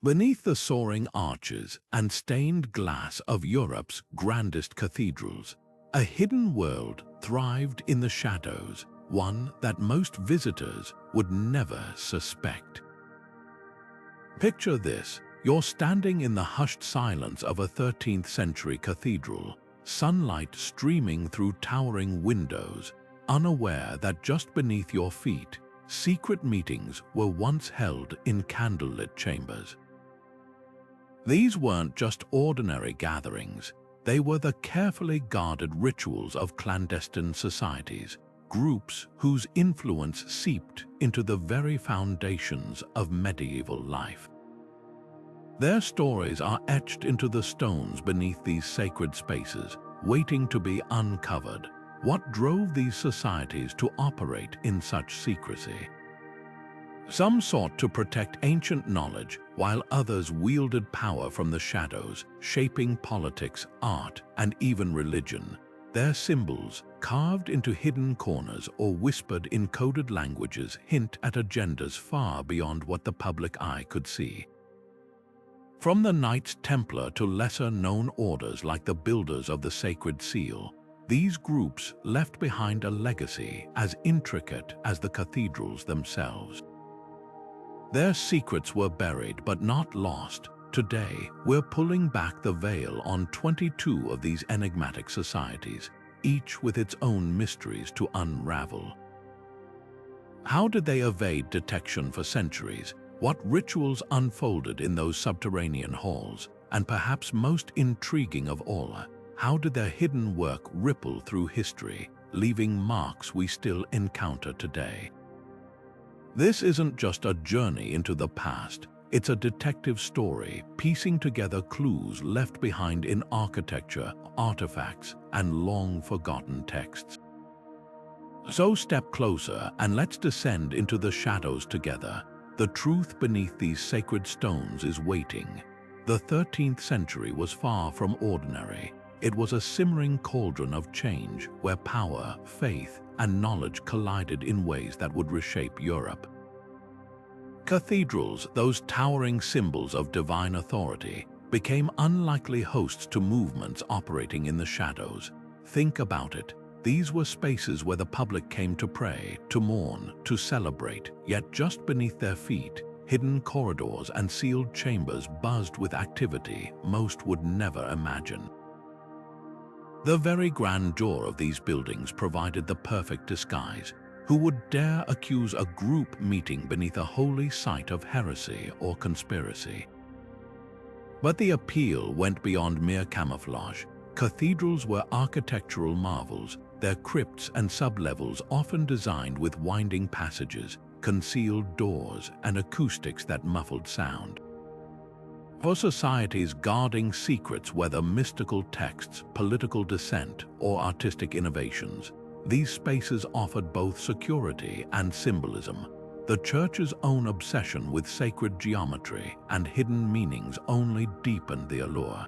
Beneath the soaring arches and stained glass of Europe's grandest cathedrals, a hidden world thrived in the shadows, one that most visitors would never suspect. Picture this: you're standing in the hushed silence of a 13th century cathedral, sunlight streaming through towering windows, unaware that just beneath your feet, secret meetings were once held in candlelit chambers. These weren't just ordinary gatherings, they were the carefully guarded rituals of clandestine societies, groups whose influence seeped into the very foundations of medieval life. Their stories are etched into the stones beneath these sacred spaces, waiting to be uncovered. What drove these societies to operate in such secrecy? Some sought to protect ancient knowledge, while others wielded power from the shadows, shaping politics, art, and even religion. Their symbols, carved into hidden corners or whispered in coded languages, hint at agendas far beyond what the public eye could see. From the Knights Templar to lesser-known orders like the Builders of the Sacred Seal, these groups left behind a legacy as intricate as the cathedrals themselves. Their secrets were buried but not lost. Today, we're pulling back the veil on 22 of these enigmatic societies, each with its own mysteries to unravel. How did they evade detection for centuries? What rituals unfolded in those subterranean halls? And perhaps most intriguing of all, how did their hidden work ripple through history, leaving marks we still encounter today? This isn't just a journey into the past, it's a detective story piecing together clues left behind in architecture, artifacts, and long-forgotten texts. So step closer and let's descend into the shadows together. The truth beneath these sacred stones is waiting. The 13th century was far from ordinary. It was a simmering cauldron of change where power, faith, and knowledge collided in ways that would reshape Europe. Cathedrals, those towering symbols of divine authority, became unlikely hosts to movements operating in the shadows. Think about it. These were spaces where the public came to pray, to mourn, to celebrate, yet just beneath their feet, hidden corridors and sealed chambers buzzed with activity most would never imagine. The very grandeur of these buildings provided the perfect disguise. Who would dare accuse a group meeting beneath a holy site of heresy or conspiracy? But the appeal went beyond mere camouflage. Cathedrals were architectural marvels, their crypts and sublevels often designed with winding passages, concealed doors, and acoustics that muffled sound. For societies guarding secrets, whether mystical texts, political dissent, or artistic innovations, these spaces offered both security and symbolism. The Church's own obsession with sacred geometry and hidden meanings only deepened the allure.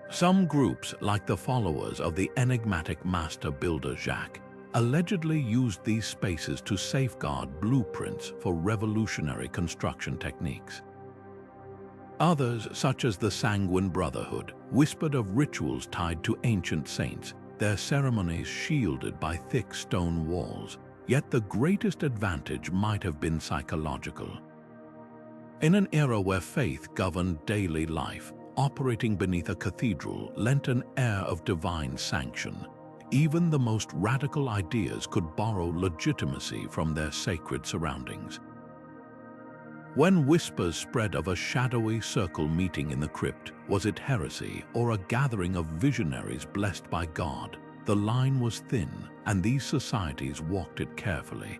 Some groups, like the followers of the enigmatic master builder Jacques, allegedly used these spaces to safeguard blueprints for revolutionary construction techniques. Others, such as the Sanguine Brotherhood, whispered of rituals tied to ancient saints, their ceremonies shielded by thick stone walls. Yet the greatest advantage might have been psychological. In an era where faith governed daily life, operating beneath a cathedral lent an air of divine sanction. Even the most radical ideas could borrow legitimacy from their sacred surroundings. When whispers spread of a shadowy circle meeting in the crypt, was it heresy or a gathering of visionaries blessed by God? The line was thin, and these societies walked it carefully.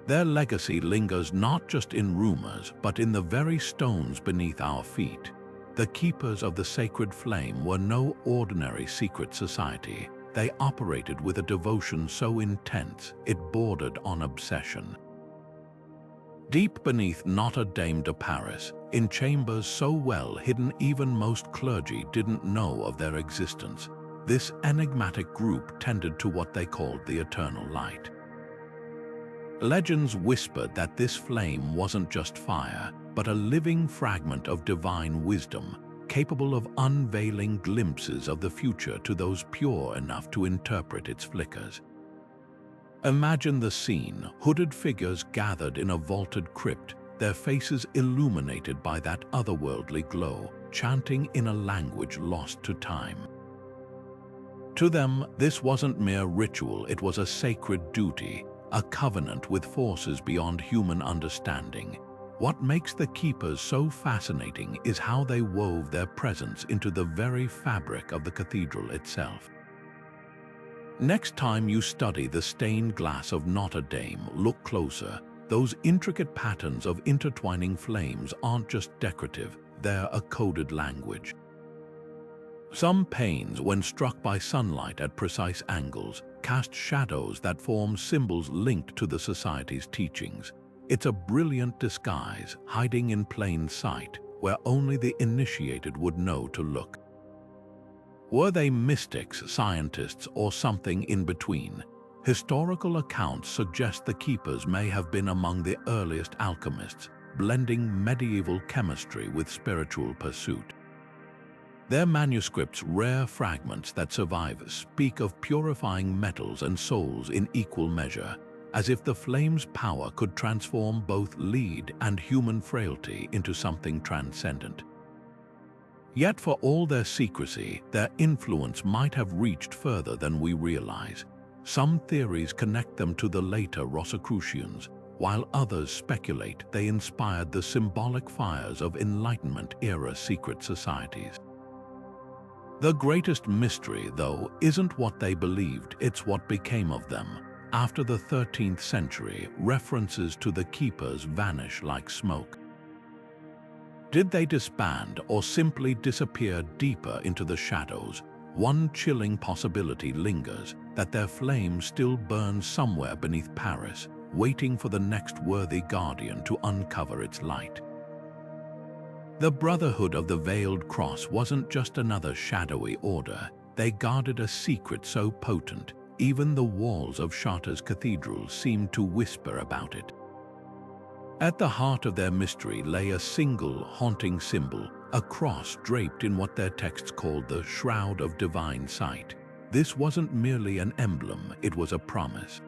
Their legacy lingers not just in rumors, but in the very stones beneath our feet. The keepers of the sacred flame were no ordinary secret society. They operated with a devotion so intense it bordered on obsession. Deep beneath Notre Dame de Paris, in chambers so well hidden even most clergy didn't know of their existence, this enigmatic group tended to what they called the eternal light. Legends whispered that this flame wasn't just fire, but a living fragment of divine wisdom, capable of unveiling glimpses of the future to those pure enough to interpret its flickers. Imagine the scene: hooded figures gathered in a vaulted crypt, their faces illuminated by that otherworldly glow, chanting in a language lost to time. To them, this wasn't mere ritual, it was a sacred duty, a covenant with forces beyond human understanding. What makes the keepers so fascinating is how they wove their presence into the very fabric of the cathedral itself. Next time you study the stained glass of Notre Dame, look closer. Those intricate patterns of intertwining flames aren't just decorative, they're a coded language. Some panes, when struck by sunlight at precise angles, cast shadows that form symbols linked to the society's teachings. It's a brilliant disguise, hiding in plain sight, where only the initiated would know to look. Were they mystics, scientists, or something in between? Historical accounts suggest the keepers may have been among the earliest alchemists, blending medieval chemistry with spiritual pursuit. Their manuscripts, rare fragments that survive, speak of purifying metals and souls in equal measure, as if the flame's power could transform both lead and human frailty into something transcendent. Yet for all their secrecy, their influence might have reached further than we realize. Some theories connect them to the later Rosicrucians, while others speculate they inspired the symbolic fires of Enlightenment-era secret societies. The greatest mystery, though, isn't what they believed, it's what became of them. After the 13th century, references to the keepers vanish like smoke. Did they disband or simply disappear deeper into the shadows? One chilling possibility lingers, that their flame still burns somewhere beneath Paris, waiting for the next worthy guardian to uncover its light. The Brotherhood of the Veiled Cross wasn't just another shadowy order. They guarded a secret so potent, even the walls of Chartres Cathedral seemed to whisper about it. At the heart of their mystery lay a single haunting symbol, a cross draped in what their texts called the Shroud of Divine Sight. This wasn't merely an emblem, it was a promise.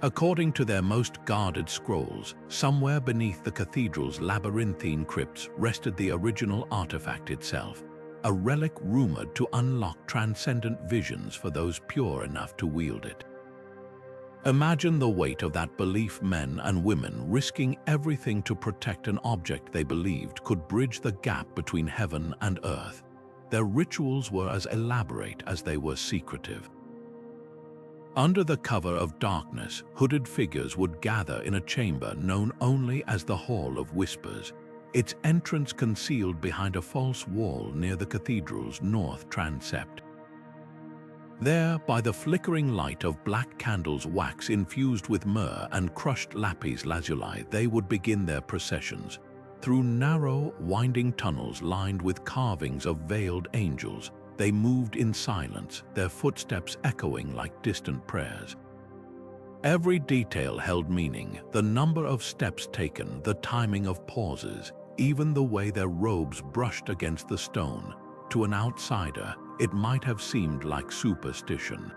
According to their most guarded scrolls, somewhere beneath the cathedral's labyrinthine crypts rested the original artifact itself, a relic rumored to unlock transcendent visions for those pure enough to wield it. Imagine the weight of that belief, men and women risking everything to protect an object they believed could bridge the gap between heaven and earth. Their rituals were as elaborate as they were secretive. Under the cover of darkness, hooded figures would gather in a chamber known only as the Hall of Whispers, its entrance concealed behind a false wall near the cathedral's north transept. There, by the flickering light of black candles, wax infused with myrrh and crushed lapis lazuli, they would begin their processions. Through narrow, winding tunnels lined with carvings of veiled angels, they moved in silence, their footsteps echoing like distant prayers. Every detail held meaning, the number of steps taken, the timing of pauses, even the way their robes brushed against the stone. To an outsider, it might have seemed like superstition.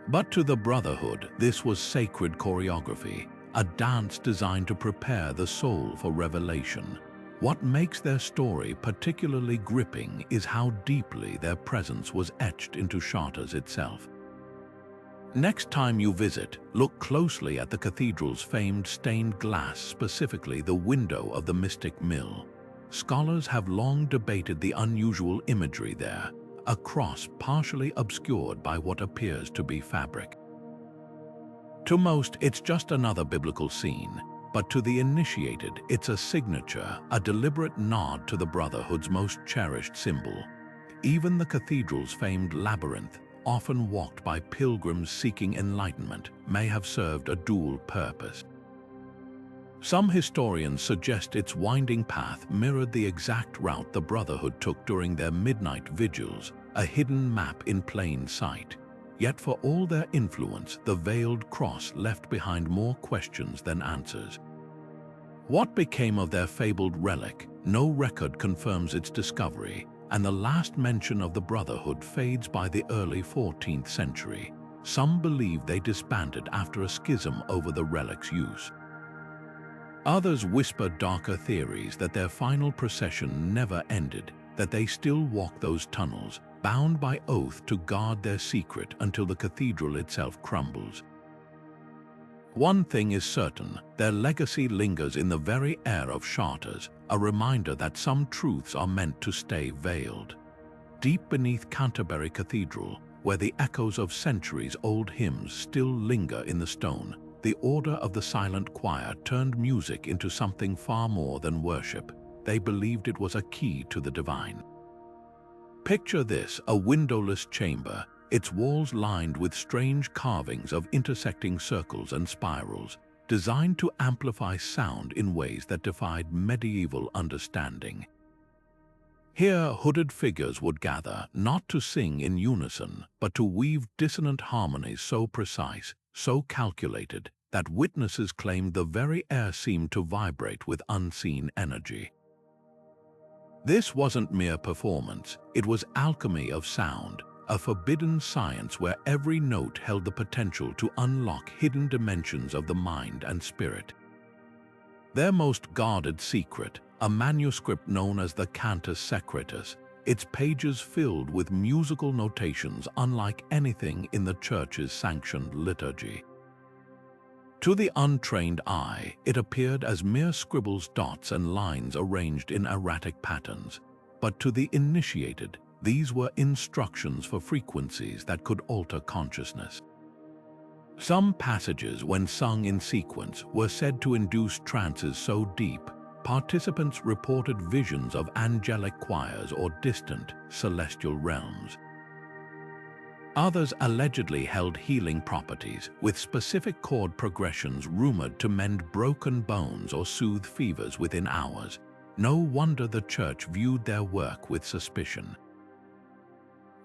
But to the Brotherhood, this was sacred choreography, a dance designed to prepare the soul for revelation. What makes their story particularly gripping is how deeply their presence was etched into Chartres itself. Next time you visit, look closely at the cathedral's famed stained glass, specifically the window of the Mystic Mill. Scholars have long debated the unusual imagery there, a cross partially obscured by what appears to be fabric. To most, it's just another biblical scene, but to the initiated, it's a signature, a deliberate nod to the Brotherhood's most cherished symbol. Even the cathedral's famed labyrinth, often walked by pilgrims seeking enlightenment, may have served a dual purpose. Some historians suggest its winding path mirrored the exact route the Brotherhood took during their midnight vigils, a hidden map in plain sight. Yet for all their influence, the veiled cross left behind more questions than answers. What became of their fabled relic? No record confirms its discovery, and the last mention of the Brotherhood fades by the early 14th century. Some believe they disbanded after a schism over the relic's use. Others whisper darker theories that their final procession never ended, that they still walk those tunnels, bound by oath to guard their secret until the cathedral itself crumbles. One thing is certain, their legacy lingers in the very air of Chartres, a reminder that some truths are meant to stay veiled. Deep beneath Canterbury Cathedral, where the echoes of centuries-old hymns still linger in the stone, the Order of the Silent Choir turned music into something far more than worship. They believed it was a key to the divine. Picture this, a windowless chamber, its walls lined with strange carvings of intersecting circles and spirals, designed to amplify sound in ways that defied medieval understanding. Here, hooded figures would gather, not to sing in unison, but to weave dissonant harmonies so precise, so calculated, that witnesses claimed the very air seemed to vibrate with unseen energy. This wasn't mere performance, it was alchemy of sound, a forbidden science where every note held the potential to unlock hidden dimensions of the mind and spirit. Their most guarded secret, a manuscript known as the Cantus Secretus, its pages filled with musical notations unlike anything in the Church's sanctioned liturgy. To the untrained eye, it appeared as mere scribbles, dots, and lines arranged in erratic patterns, but to the initiated, these were instructions for frequencies that could alter consciousness. Some passages, when sung in sequence, were said to induce trances so deep, participants reported visions of angelic choirs or distant, celestial realms. Others allegedly held healing properties, with specific chord progressions rumored to mend broken bones or soothe fevers within hours. No wonder the Church viewed their work with suspicion.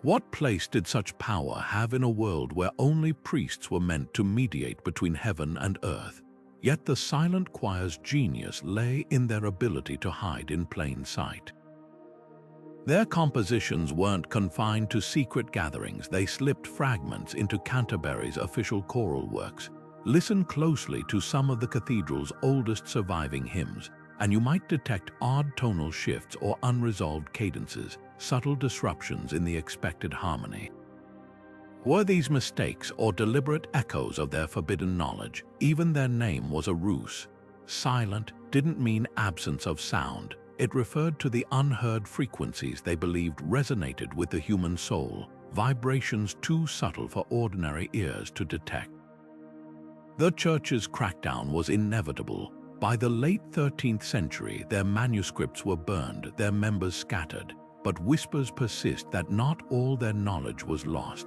What place did such power have in a world where only priests were meant to mediate between heaven and earth? Yet the silent choir's genius lay in their ability to hide in plain sight. Their compositions weren't confined to secret gatherings, they slipped fragments into Canterbury's official choral works. Listen closely to some of the cathedral's oldest surviving hymns, and you might detect odd tonal shifts or unresolved cadences, subtle disruptions in the expected harmony. Were these mistakes or deliberate echoes of their forbidden knowledge? Even their name was a ruse. Silent didn't mean absence of sound. It referred to the unheard frequencies they believed resonated with the human soul, vibrations too subtle for ordinary ears to detect. The Church's crackdown was inevitable. By the late 13th century, their manuscripts were burned, their members scattered, but whispers persist that not all their knowledge was lost.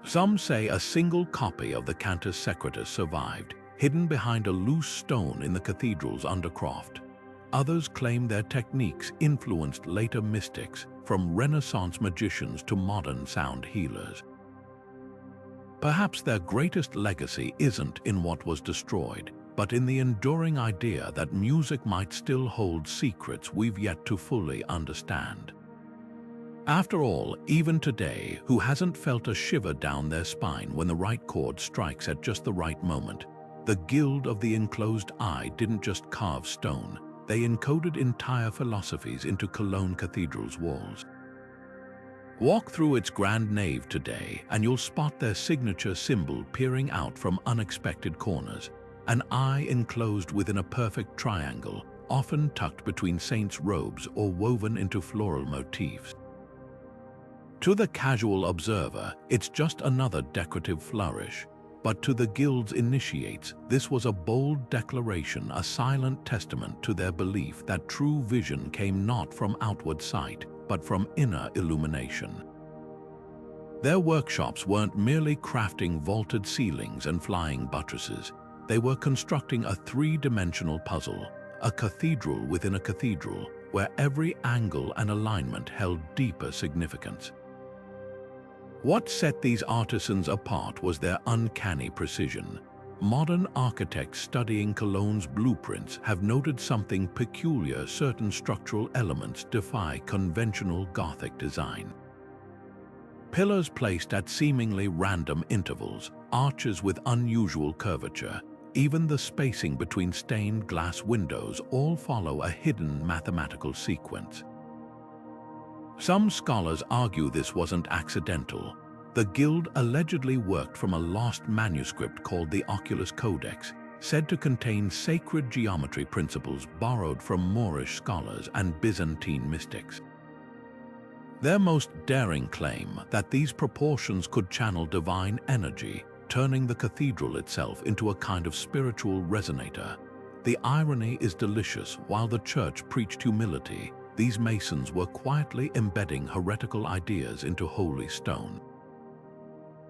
Some say a single copy of the Cantus Secretus survived, hidden behind a loose stone in the cathedral's undercroft. Others claim their techniques influenced later mystics, from Renaissance magicians to modern sound healers. Perhaps their greatest legacy isn't in what was destroyed, but in the enduring idea that music might still hold secrets we've yet to fully understand. After all, even today, who hasn't felt a shiver down their spine when the right chord strikes at just the right moment? The Guild of the Enclosed Eye didn't just carve stone, they encoded entire philosophies into Cologne Cathedral's walls. Walk through its grand nave today, and you'll spot their signature symbol peering out from unexpected corners, an eye enclosed within a perfect triangle, often tucked between saints' robes or woven into floral motifs. To the casual observer, it's just another decorative flourish, but to the Guild's initiates, this was a bold declaration, a silent testament to their belief that true vision came not from outward sight, but from inner illumination. Their workshops weren't merely crafting vaulted ceilings and flying buttresses. They were constructing a three-dimensional puzzle, a cathedral within a cathedral, where every angle and alignment held deeper significance. What set these artisans apart was their uncanny precision. modern architects studying Cologne's blueprints have noted something peculiar. Certain structural elements defy conventional Gothic design. Pillars placed at seemingly random intervals, arches with unusual curvature, even the spacing between stained glass windows all follow a hidden mathematical sequence. Some scholars argue this wasn't accidental. The guild allegedly worked from a lost manuscript called the Oculus Codex, said to contain sacred geometry principles borrowed from Moorish scholars and Byzantine mystics. Their most daring claim that these proportions could channel divine energy, turning the cathedral itself into a kind of spiritual resonator. The irony is delicious. While the church preached humility, these masons were quietly embedding heretical ideas into holy stone.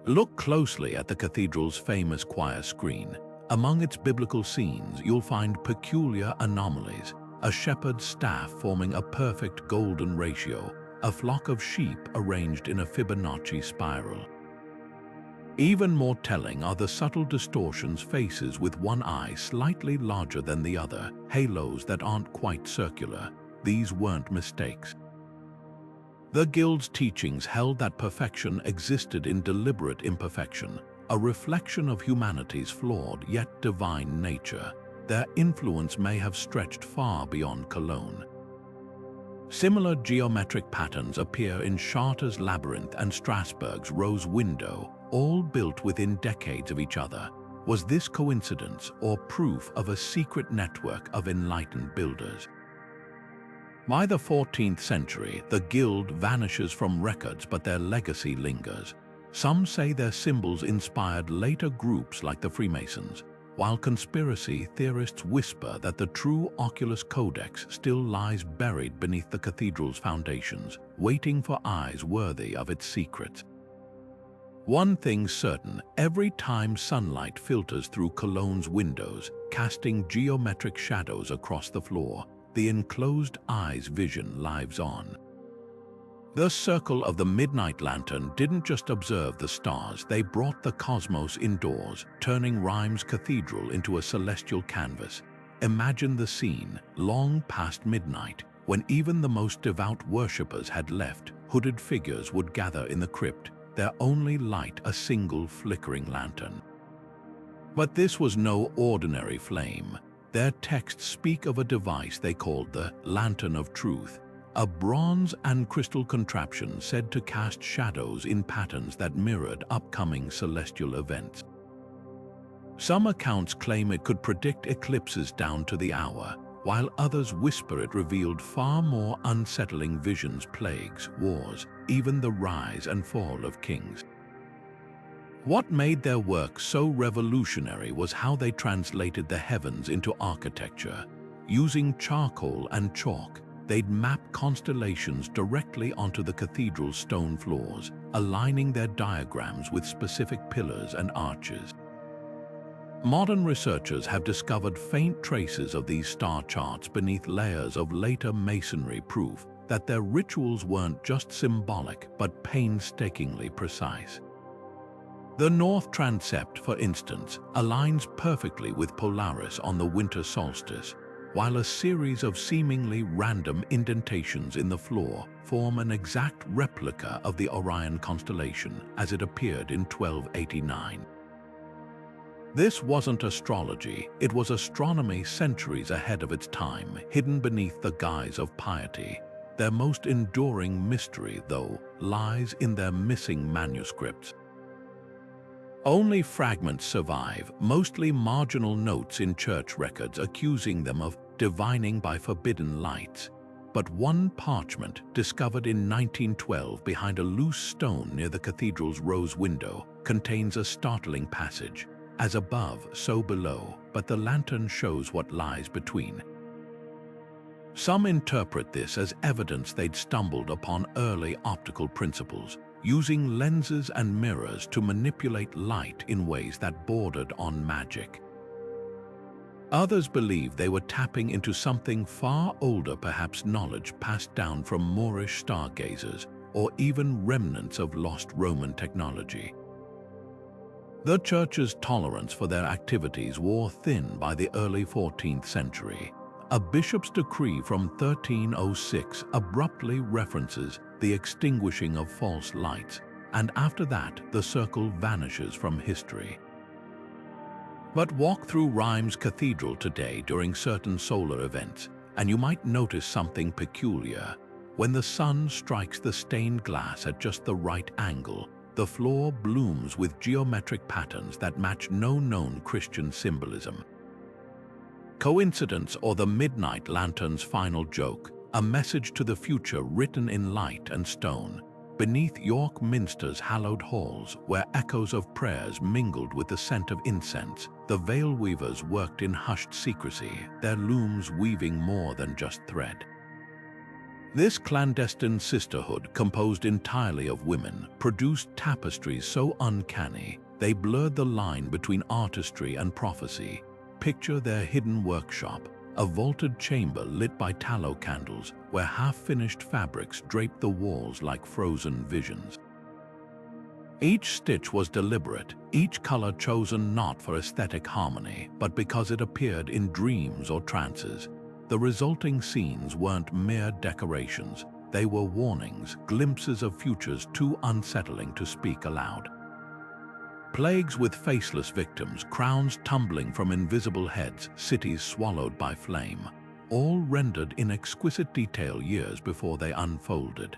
Look closely at the cathedral's famous choir screen. Among its biblical scenes, you'll find peculiar anomalies: a shepherd's staff forming a perfect golden ratio, a flock of sheep arranged in a Fibonacci spiral. Even more telling are the subtle distortions: faces with one eye slightly larger than the other, halos that aren't quite circular. These weren't mistakes. The guild's teachings held that perfection existed in deliberate imperfection, a reflection of humanity's flawed yet divine nature. Their influence may have stretched far beyond Cologne. Similar geometric patterns appear in Chartres' labyrinth and Strasbourg's rose window, all built within decades of each other. Was this coincidence or proof of a secret network of enlightened builders? By the 14th century, the guild vanishes from records, but their legacy lingers. Some say their symbols inspired later groups like the Freemasons, while conspiracy theorists whisper that the true Oculus Codex still lies buried beneath the cathedral's foundations, waiting for eyes worthy of its secrets. One thing's certain: every time sunlight filters through Cologne's windows, casting geometric shadows across the floor, the enclosed eye's vision lives on. The circle of the midnight lantern didn't just observe the stars, they brought the cosmos indoors, turning Rheims Cathedral into a celestial canvas. Imagine the scene, long past midnight, when even the most devout worshippers had left. Hooded figures would gather in the crypt, their only light a single flickering lantern. But this was no ordinary flame. Their texts speak of a device they called the Lantern of Truth, a bronze and crystal contraption said to cast shadows in patterns that mirrored upcoming celestial events. Some accounts claim it could predict eclipses down to the hour, while others whisper it revealed far more unsettling visions: plagues, wars, even the rise and fall of kings. What made their work so revolutionary was how they translated the heavens into architecture. Using charcoal and chalk, they'd map constellations directly onto the cathedral's stone floors, aligning their diagrams with specific pillars and arches. Modern researchers have discovered faint traces of these star charts beneath layers of later masonry, proof that their rituals weren't just symbolic but painstakingly precise. The north transept, for instance, aligns perfectly with Polaris on the winter solstice, while a series of seemingly random indentations in the floor form an exact replica of the Orion constellation as it appeared in 1289. This wasn't astrology, it was astronomy centuries ahead of its time, hidden beneath the guise of piety. Their most enduring mystery, though, lies in their missing manuscripts. Only fragments survive, mostly marginal notes in church records accusing them of divining by forbidden lights. But one parchment, discovered in 1912 behind a loose stone near the cathedral's rose window, contains a startling passage: "As above, so below, but the lantern shows what lies between." Some interpret this as evidence they'd stumbled upon early optical principles, using lenses and mirrors to manipulate light in ways that bordered on magic. Others believe they were tapping into something far older, perhaps knowledge passed down from Moorish stargazers, or even remnants of lost Roman technology. The Church's tolerance for their activities wore thin by the early 14th century. A bishop's decree from 1306 abruptly references the extinguishing of false lights, and after that the circle vanishes from history. But walk through Rheims Cathedral today during certain solar events, and you might notice something peculiar. When the sun strikes the stained glass at just the right angle, the floor blooms with geometric patterns that match no known Christian symbolism. Coincidence, or the midnight lantern's final joke, a message to the future written in light and stone, beneath York Minster's hallowed halls, where echoes of prayers mingled with the scent of incense, the veil weavers worked in hushed secrecy, their looms weaving more than just thread. This clandestine sisterhood, composed entirely of women, produced tapestries so uncanny they blurred the line between artistry and prophecy. Picture their hidden workshop, a vaulted chamber lit by tallow candles where half-finished fabrics draped the walls like frozen visions. Each stitch was deliberate, each color chosen not for aesthetic harmony, but because it appeared in dreams or trances. The resulting scenes weren't mere decorations, they were warnings, glimpses of futures too unsettling to speak aloud. Plagues with faceless victims, crowns tumbling from invisible heads, cities swallowed by flame, all rendered in exquisite detail years before they unfolded.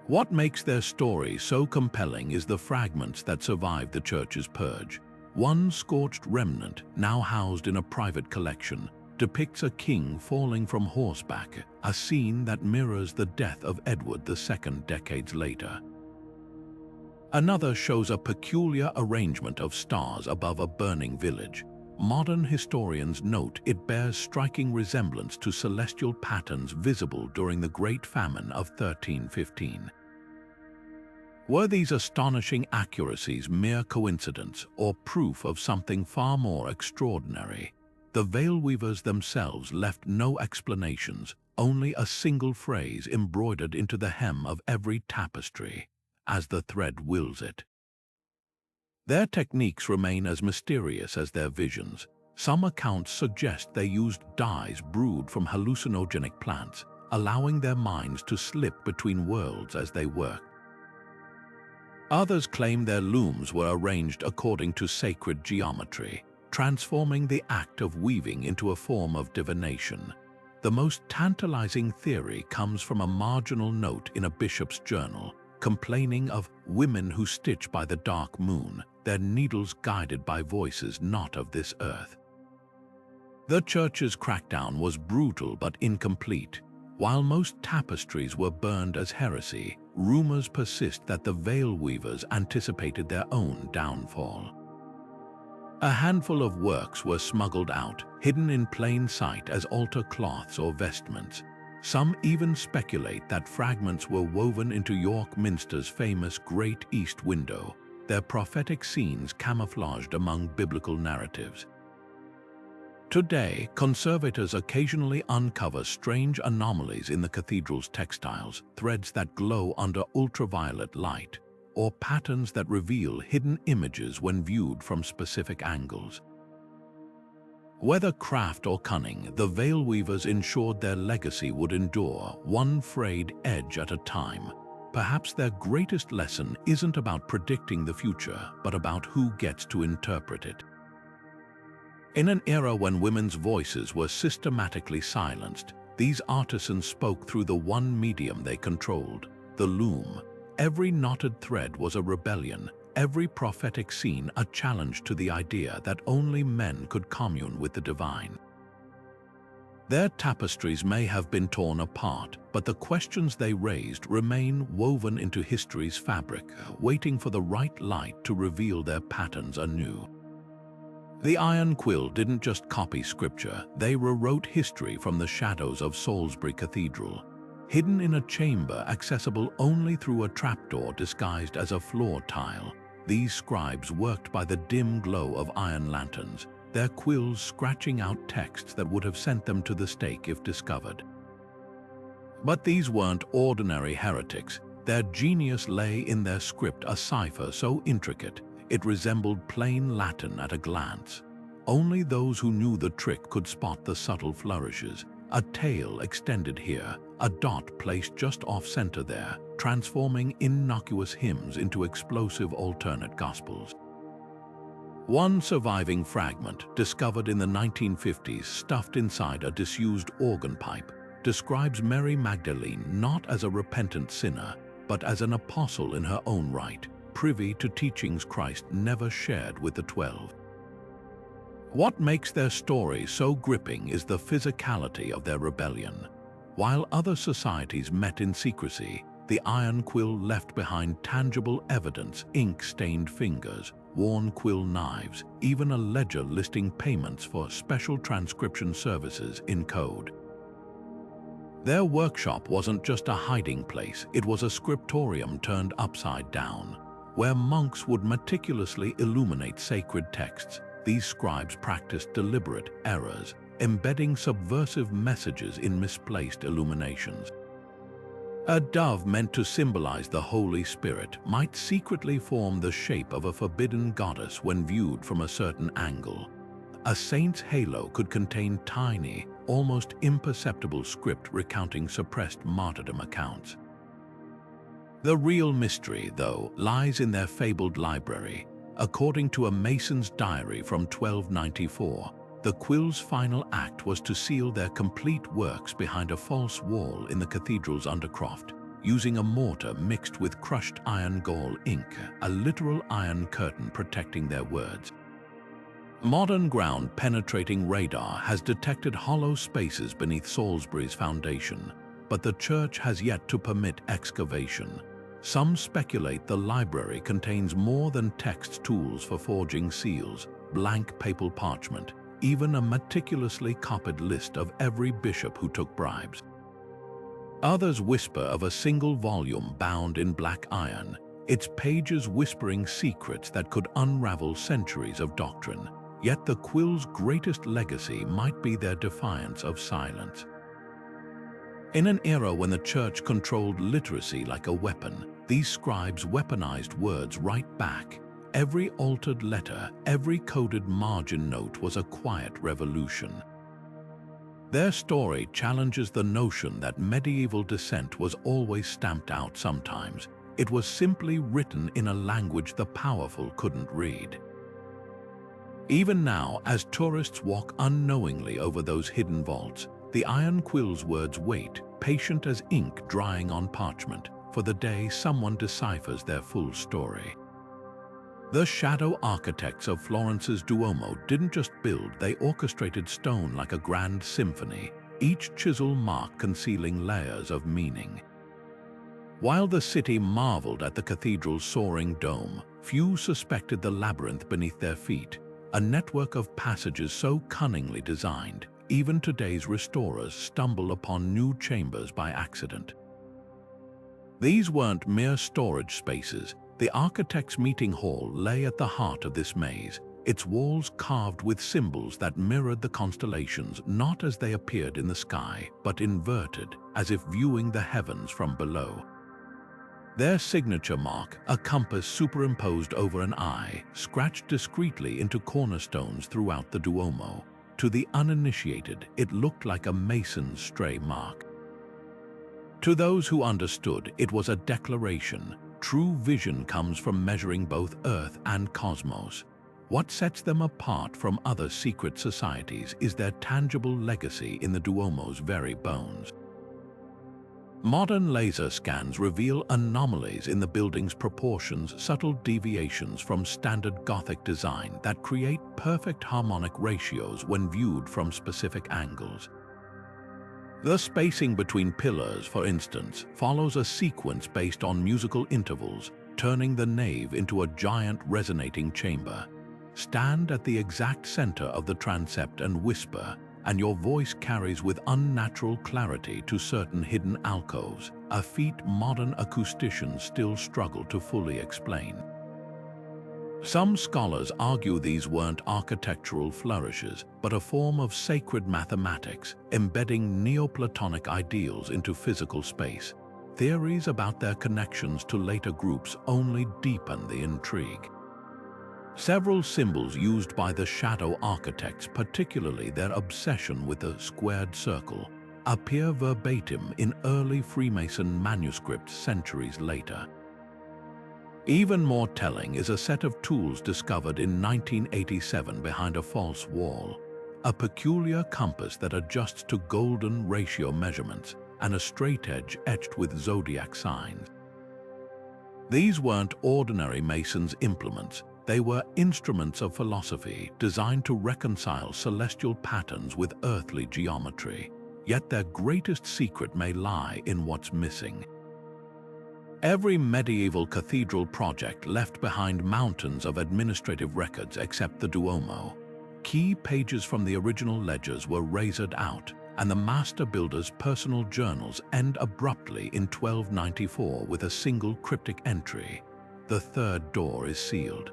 What makes their story so compelling is the fragments that survived the Church's purge. One scorched remnant, now housed in a private collection, depicts a king falling from horseback, a scene that mirrors the death of Edward II decades later. Another shows a peculiar arrangement of stars above a burning village. Modern historians note it bears striking resemblance to celestial patterns visible during the Great Famine of 1315. Were these astonishing accuracies mere coincidence or proof of something far more extraordinary? The veil weavers themselves left no explanations, only a single phrase embroidered into the hem of every tapestry, as the thread wills it. Their techniques remain as mysterious as their visions. Some accounts suggest they used dyes brewed from hallucinogenic plants, allowing their minds to slip between worlds as they worked. Others claim their looms were arranged according to sacred geometry, transforming the act of weaving into a form of divination. The most tantalizing theory comes from a marginal note in a bishop's journal, complaining of women who stitch by the dark moon, their needles guided by voices not of this earth. The Church's crackdown was brutal but incomplete. While most tapestries were burned as heresy, rumors persist that the veil weavers anticipated their own downfall. A handful of works were smuggled out, hidden in plain sight as altar cloths or vestments. Some even speculate that fragments were woven into York Minster's famous Great East Window, their prophetic scenes camouflaged among biblical narratives. Today, conservators occasionally uncover strange anomalies in the cathedral's textiles, threads that glow under ultraviolet light, or patterns that reveal hidden images when viewed from specific angles. Whether craft or cunning, the veil weavers ensured their legacy would endure, one frayed edge at a time. Perhaps their greatest lesson isn't about predicting the future, but about who gets to interpret it. In an era when women's voices were systematically silenced, these artisans spoke through the one medium they controlled, the loom. Every knotted thread was a rebellion, every prophetic scene a challenge to the idea that only men could commune with the divine. Their tapestries may have been torn apart, but the questions they raised remain woven into history's fabric, waiting for the right light to reveal their patterns anew. The Iron Quill didn't just copy scripture, they rewrote history from the shadows of Salisbury Cathedral. Hidden in a chamber accessible only through a trapdoor disguised as a floor tile, these scribes worked by the dim glow of iron lanterns, their quills scratching out texts that would have sent them to the stake if discovered. But these weren't ordinary heretics. Their genius lay in their script, a cipher so intricate it resembled plain Latin at a glance. Only those who knew the trick could spot the subtle flourishes. A tail extended here, a dot placed just off-center there, transforming innocuous hymns into explosive alternate gospels. One surviving fragment, discovered in the 1950s stuffed inside a disused organ pipe, describes Mary Magdalene not as a repentant sinner, but as an apostle in her own right, privy to teachings Christ never shared with the 12. What makes their story so gripping is the physicality of their rebellion. While other societies met in secrecy, the Iron Quill left behind tangible evidence: ink-stained fingers, worn quill knives, even a ledger listing payments for special transcription services in code. Their workshop wasn't just a hiding place, it was a scriptorium turned upside down, where monks would meticulously illuminate sacred texts. These scribes practiced deliberate errors, embedding subversive messages in misplaced illuminations. A dove meant to symbolize the Holy Spirit might secretly form the shape of a forbidden goddess when viewed from a certain angle. A saint's halo could contain tiny, almost imperceptible script recounting suppressed martyrdom accounts. The real mystery, though, lies in their fabled library. According to a mason's diary from 1294, the Quill's final act was to seal their complete works behind a false wall in the cathedral's undercroft, using a mortar mixed with crushed iron gall ink, a literal iron curtain protecting their words. Modern ground-penetrating radar has detected hollow spaces beneath Salisbury's foundation, but the church has yet to permit excavation. Some speculate the library contains more than text tools for forging seals, blank papal parchment, even a meticulously copied list of every bishop who took bribes. Others whisper of a single volume bound in black iron, its pages whispering secrets that could unravel centuries of doctrine. Yet the Quill's greatest legacy might be their defiance of silence. In an era when the church controlled literacy like a weapon, these scribes weaponized words right back. Every altered letter, every coded margin note was a quiet revolution. Their story challenges the notion that medieval dissent was always stamped out sometimes. It was simply written in a language the powerful couldn't read. Even now, as tourists walk unknowingly over those hidden vaults, the Iron Quill's words wait, patient as ink drying on parchment, for the day someone deciphers their full story. The shadow architects of Florence's Duomo didn't just build, they orchestrated stone like a grand symphony, each chisel mark concealing layers of meaning. While the city marveled at the cathedral's soaring dome, few suspected the labyrinth beneath their feet, a network of passages so cunningly designed, even today's restorers stumble upon new chambers by accident. These weren't mere storage spaces. The architect's meeting hall lay at the heart of this maze, its walls carved with symbols that mirrored the constellations not as they appeared in the sky, but inverted, as if viewing the heavens from below. Their signature mark, a compass superimposed over an eye, scratched discreetly into cornerstones throughout the Duomo. To the uninitiated, it looked like a mason's stray mark. To those who understood, it was a declaration. True vision comes from measuring both earth and cosmos. What sets them apart from other secret societies is their tangible legacy in the Duomo's very bones. Modern laser scans reveal anomalies in the building's proportions, subtle deviations from standard Gothic design that create perfect harmonic ratios when viewed from specific angles. The spacing between pillars, for instance, follows a sequence based on musical intervals, turning the nave into a giant resonating chamber. Stand at the exact center of the transept and whisper, and your voice carries with unnatural clarity to certain hidden alcoves, a feat modern acousticians still struggle to fully explain. Some scholars argue these weren't architectural flourishes, but a form of sacred mathematics, embedding Neoplatonic ideals into physical space. Theories about their connections to later groups only deepen the intrigue. Several symbols used by the shadow architects, particularly their obsession with the squared circle, appear verbatim in early Freemason manuscripts centuries later. Even more telling is a set of tools discovered in 1987 behind a false wall, a peculiar compass that adjusts to golden ratio measurements and a straight edge etched with zodiac signs. These weren't ordinary Masons' implements, they were instruments of philosophy designed to reconcile celestial patterns with earthly geometry. Yet their greatest secret may lie in what's missing. Every medieval cathedral project left behind mountains of administrative records except the Duomo. Key pages from the original ledgers were razored out, and the master builder's personal journals end abruptly in 1294 with a single cryptic entry: "The third door is sealed."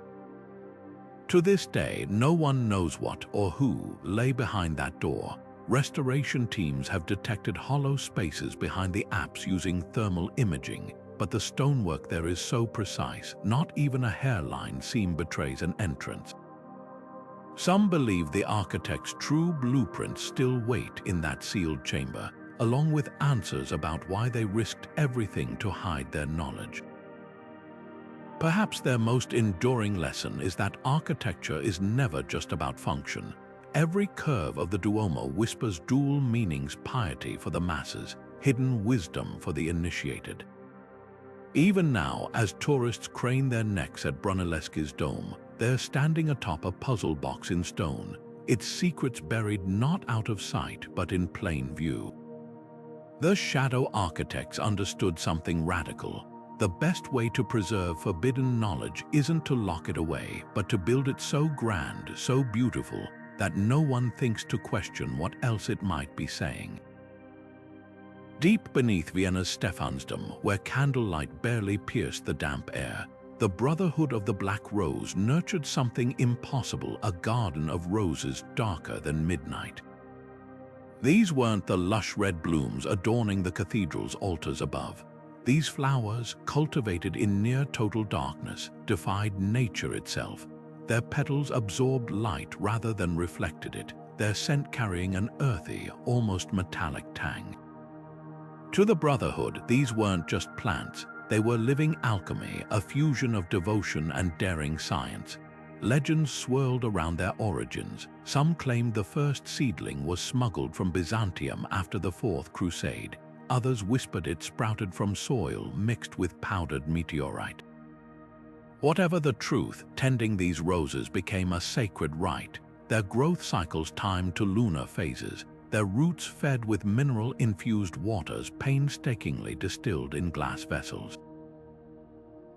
To this day, no one knows what or who lay behind that door. Restoration teams have detected hollow spaces behind the apse using thermal imaging, but the stonework there is so precise, not even a hairline seam betrays an entrance. Some believe the architect's true blueprints still wait in that sealed chamber, along with answers about why they risked everything to hide their knowledge. Perhaps their most enduring lesson is that architecture is never just about function. Every curve of the Duomo whispers dual meanings: piety for the masses, hidden wisdom for the initiated. Even now, as tourists crane their necks at Brunelleschi's dome, they're standing atop a puzzle box in stone, its secrets buried not out of sight but in plain view. The shadow architects understood something radical. The best way to preserve forbidden knowledge isn't to lock it away, but to build it so grand, so beautiful, that no one thinks to question what else it might be saying. Deep beneath Vienna's Stephansdom, where candlelight barely pierced the damp air, the Brotherhood of the Black Rose nurtured something impossible: a garden of roses darker than midnight. These weren't the lush red blooms adorning the cathedral's altars above. These flowers, cultivated in near-total darkness, defied nature itself. Their petals absorbed light rather than reflected it, their scent carrying an earthy, almost metallic tang. To the Brotherhood, these weren't just plants, they were living alchemy, a fusion of devotion and daring science. Legends swirled around their origins. Some claimed the first seedling was smuggled from Byzantium after the Fourth Crusade. Others whispered it sprouted from soil mixed with powdered meteorite. Whatever the truth, tending these roses became a sacred rite, their growth cycles timed to lunar phases, their roots fed with mineral-infused waters painstakingly distilled in glass vessels.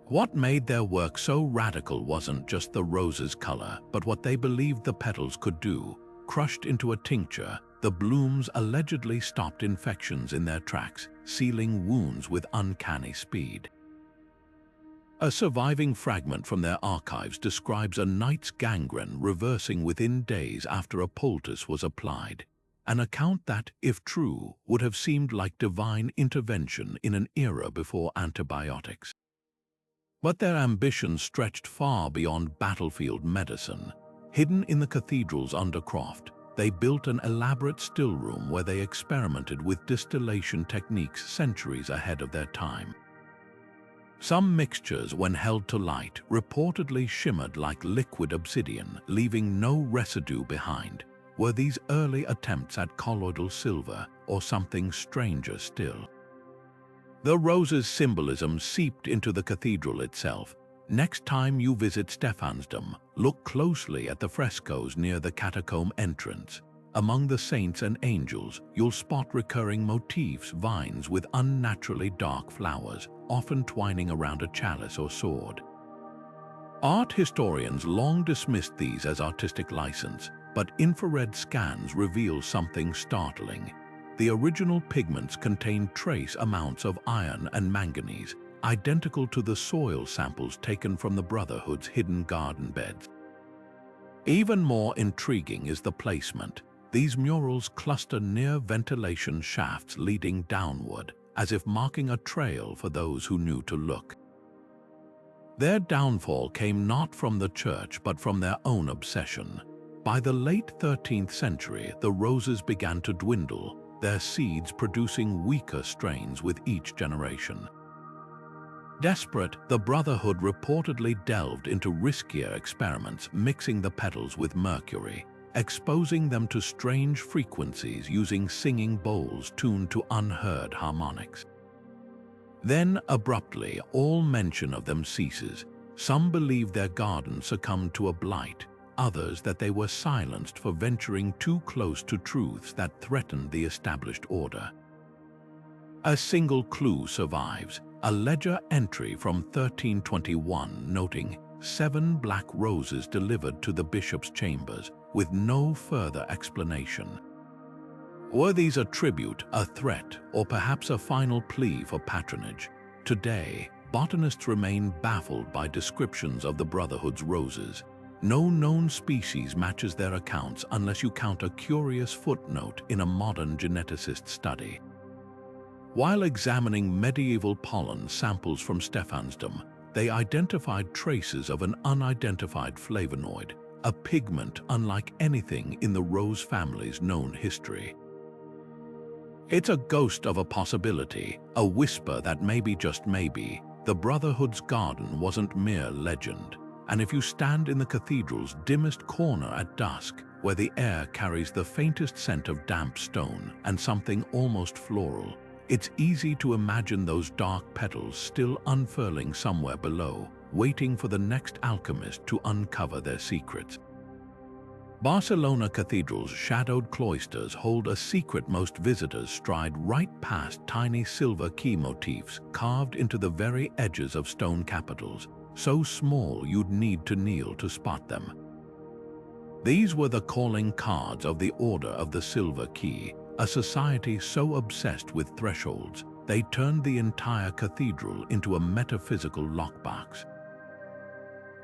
What made their work so radical wasn't just the rose's color, but what they believed the petals could do. Crushed into a tincture, the blooms allegedly stopped infections in their tracks, sealing wounds with uncanny speed. A surviving fragment from their archives describes a knight's gangrene reversing within days after a poultice was applied, an account that, if true, would have seemed like divine intervention in an era before antibiotics. But their ambitions stretched far beyond battlefield medicine. Hidden in the cathedral's undercroft, they built an elaborate still room where they experimented with distillation techniques centuries ahead of their time. Some mixtures, when held to light, reportedly shimmered like liquid obsidian, leaving no residue behind. Were these early attempts at colloidal silver, or something stranger still? The rose's symbolism seeped into the cathedral itself. Next time you visit Stephansdom, look closely at the frescoes near the catacomb entrance. Among the saints and angels, you'll spot recurring motifs: vines with unnaturally dark flowers, often twining around a chalice or sword. Art historians long dismissed these as artistic license, but infrared scans reveal something startling. The original pigments contained trace amounts of iron and manganese, identical to the soil samples taken from the Brotherhood's hidden garden beds. Even more intriguing is the placement. These murals cluster near ventilation shafts leading downward, as if marking a trail for those who knew to look. Their downfall came not from the church but from their own obsession. By the late 13th century, the roses began to dwindle, their seeds producing weaker strains with each generation. Desperate, the Brotherhood reportedly delved into riskier experiments, mixing the petals with mercury, exposing them to strange frequencies using singing bowls tuned to unheard harmonics. Then, abruptly, all mention of them ceases. Some believe their garden succumbed to a blight, others that they were silenced for venturing too close to truths that threatened the established order. A single clue survives, a ledger entry from 1321 noting 7 black roses delivered to the bishop's chambers, with no further explanation. Were these a tribute, a threat, or perhaps a final plea for patronage? Today, botanists remain baffled by descriptions of the Brotherhood's roses. No known species matches their accounts unless you count a curious footnote in a modern geneticist study. While examining medieval pollen samples from Stephansdom, they identified traces of an unidentified flavonoid, a pigment unlike anything in the rose family's known history. It's a ghost of a possibility, a whisper that maybe, just maybe, the Brotherhood's garden wasn't mere legend. And if you stand in the cathedral's dimmest corner at dusk, where the air carries the faintest scent of damp stone and something almost floral, it's easy to imagine those dark petals still unfurling somewhere below, waiting for the next alchemist to uncover their secrets. Barcelona Cathedral's shadowed cloisters hold a secret most visitors stride right past tiny silver key motifs carved into the very edges of stone capitals, so small you'd need to kneel to spot them. These were the calling cards of the Order of the Silver Key, a society so obsessed with thresholds, they turned the entire cathedral into a metaphysical lockbox.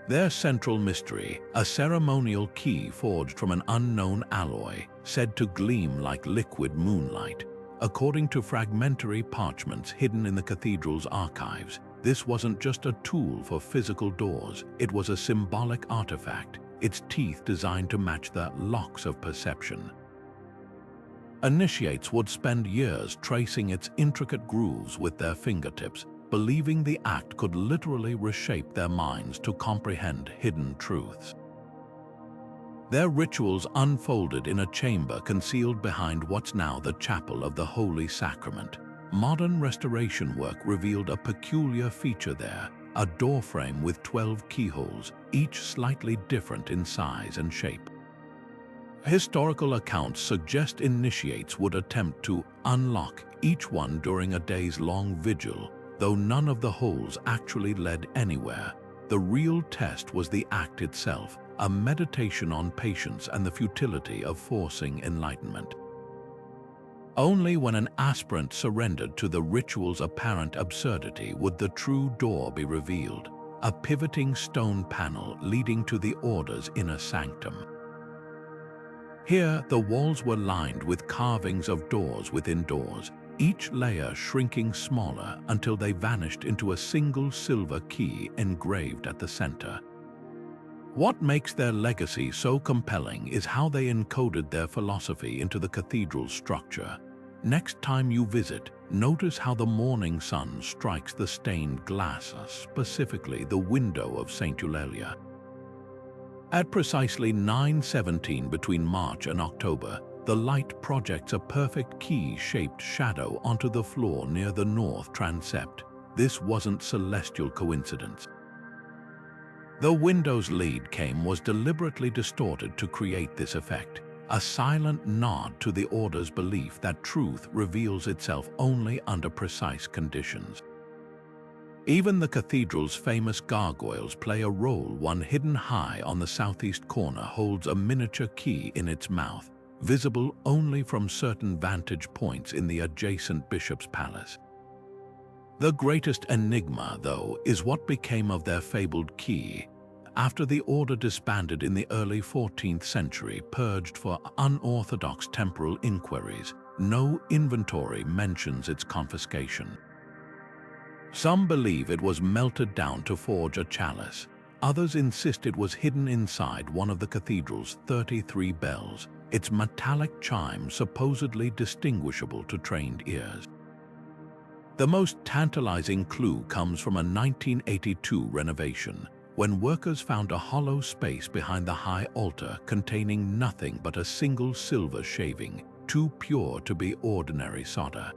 Their central mystery, a ceremonial key forged from an unknown alloy, said to gleam like liquid moonlight. According to fragmentary parchments hidden in the cathedral's archives, this wasn't just a tool for physical doors, it was a symbolic artifact, its teeth designed to match the locks of perception. Initiates would spend years tracing its intricate grooves with their fingertips, believing the act could literally reshape their minds to comprehend hidden truths. Their rituals unfolded in a chamber concealed behind what's now the Chapel of the Holy Sacrament. Modern restoration work revealed a peculiar feature there, a doorframe with 12 keyholes, each slightly different in size and shape. Historical accounts suggest initiates would attempt to unlock each one during a days-long vigil, though none of the holes actually led anywhere. The real test was the act itself, a meditation on patience and the futility of forcing enlightenment. Only when an aspirant surrendered to the ritual's apparent absurdity would the true door be revealed, a pivoting stone panel leading to the order's inner sanctum. Here, the walls were lined with carvings of doors within doors, each layer shrinking smaller until they vanished into a single silver key engraved at the center. What makes their legacy so compelling is how they encoded their philosophy into the cathedral's structure. Next time you visit, notice how the morning sun strikes the stained glass, specifically the window of St. Eulalia. At precisely 9:17 between March and October, the light projects a perfect key-shaped shadow onto the floor near the north transept. This wasn't celestial coincidence. The window's lead came was deliberately distorted to create this effect, a silent nod to the order's belief that truth reveals itself only under precise conditions. Even the cathedral's famous gargoyles play a role. One hidden high on the southeast corner holds a miniature key in its mouth, visible only from certain vantage points in the adjacent bishop's palace. The greatest enigma, though, is what became of their fabled key. After the order disbanded in the early 14th century, purged for unorthodox temporal inquiries, no inventory mentions its confiscation. Some believe it was melted down to forge a chalice. Others insist it was hidden inside one of the cathedral's 33 bells, its metallic chime supposedly distinguishable to trained ears. The most tantalizing clue comes from a 1982 renovation, when workers found a hollow space behind the high altar containing nothing but a single silver shaving, too pure to be ordinary solder.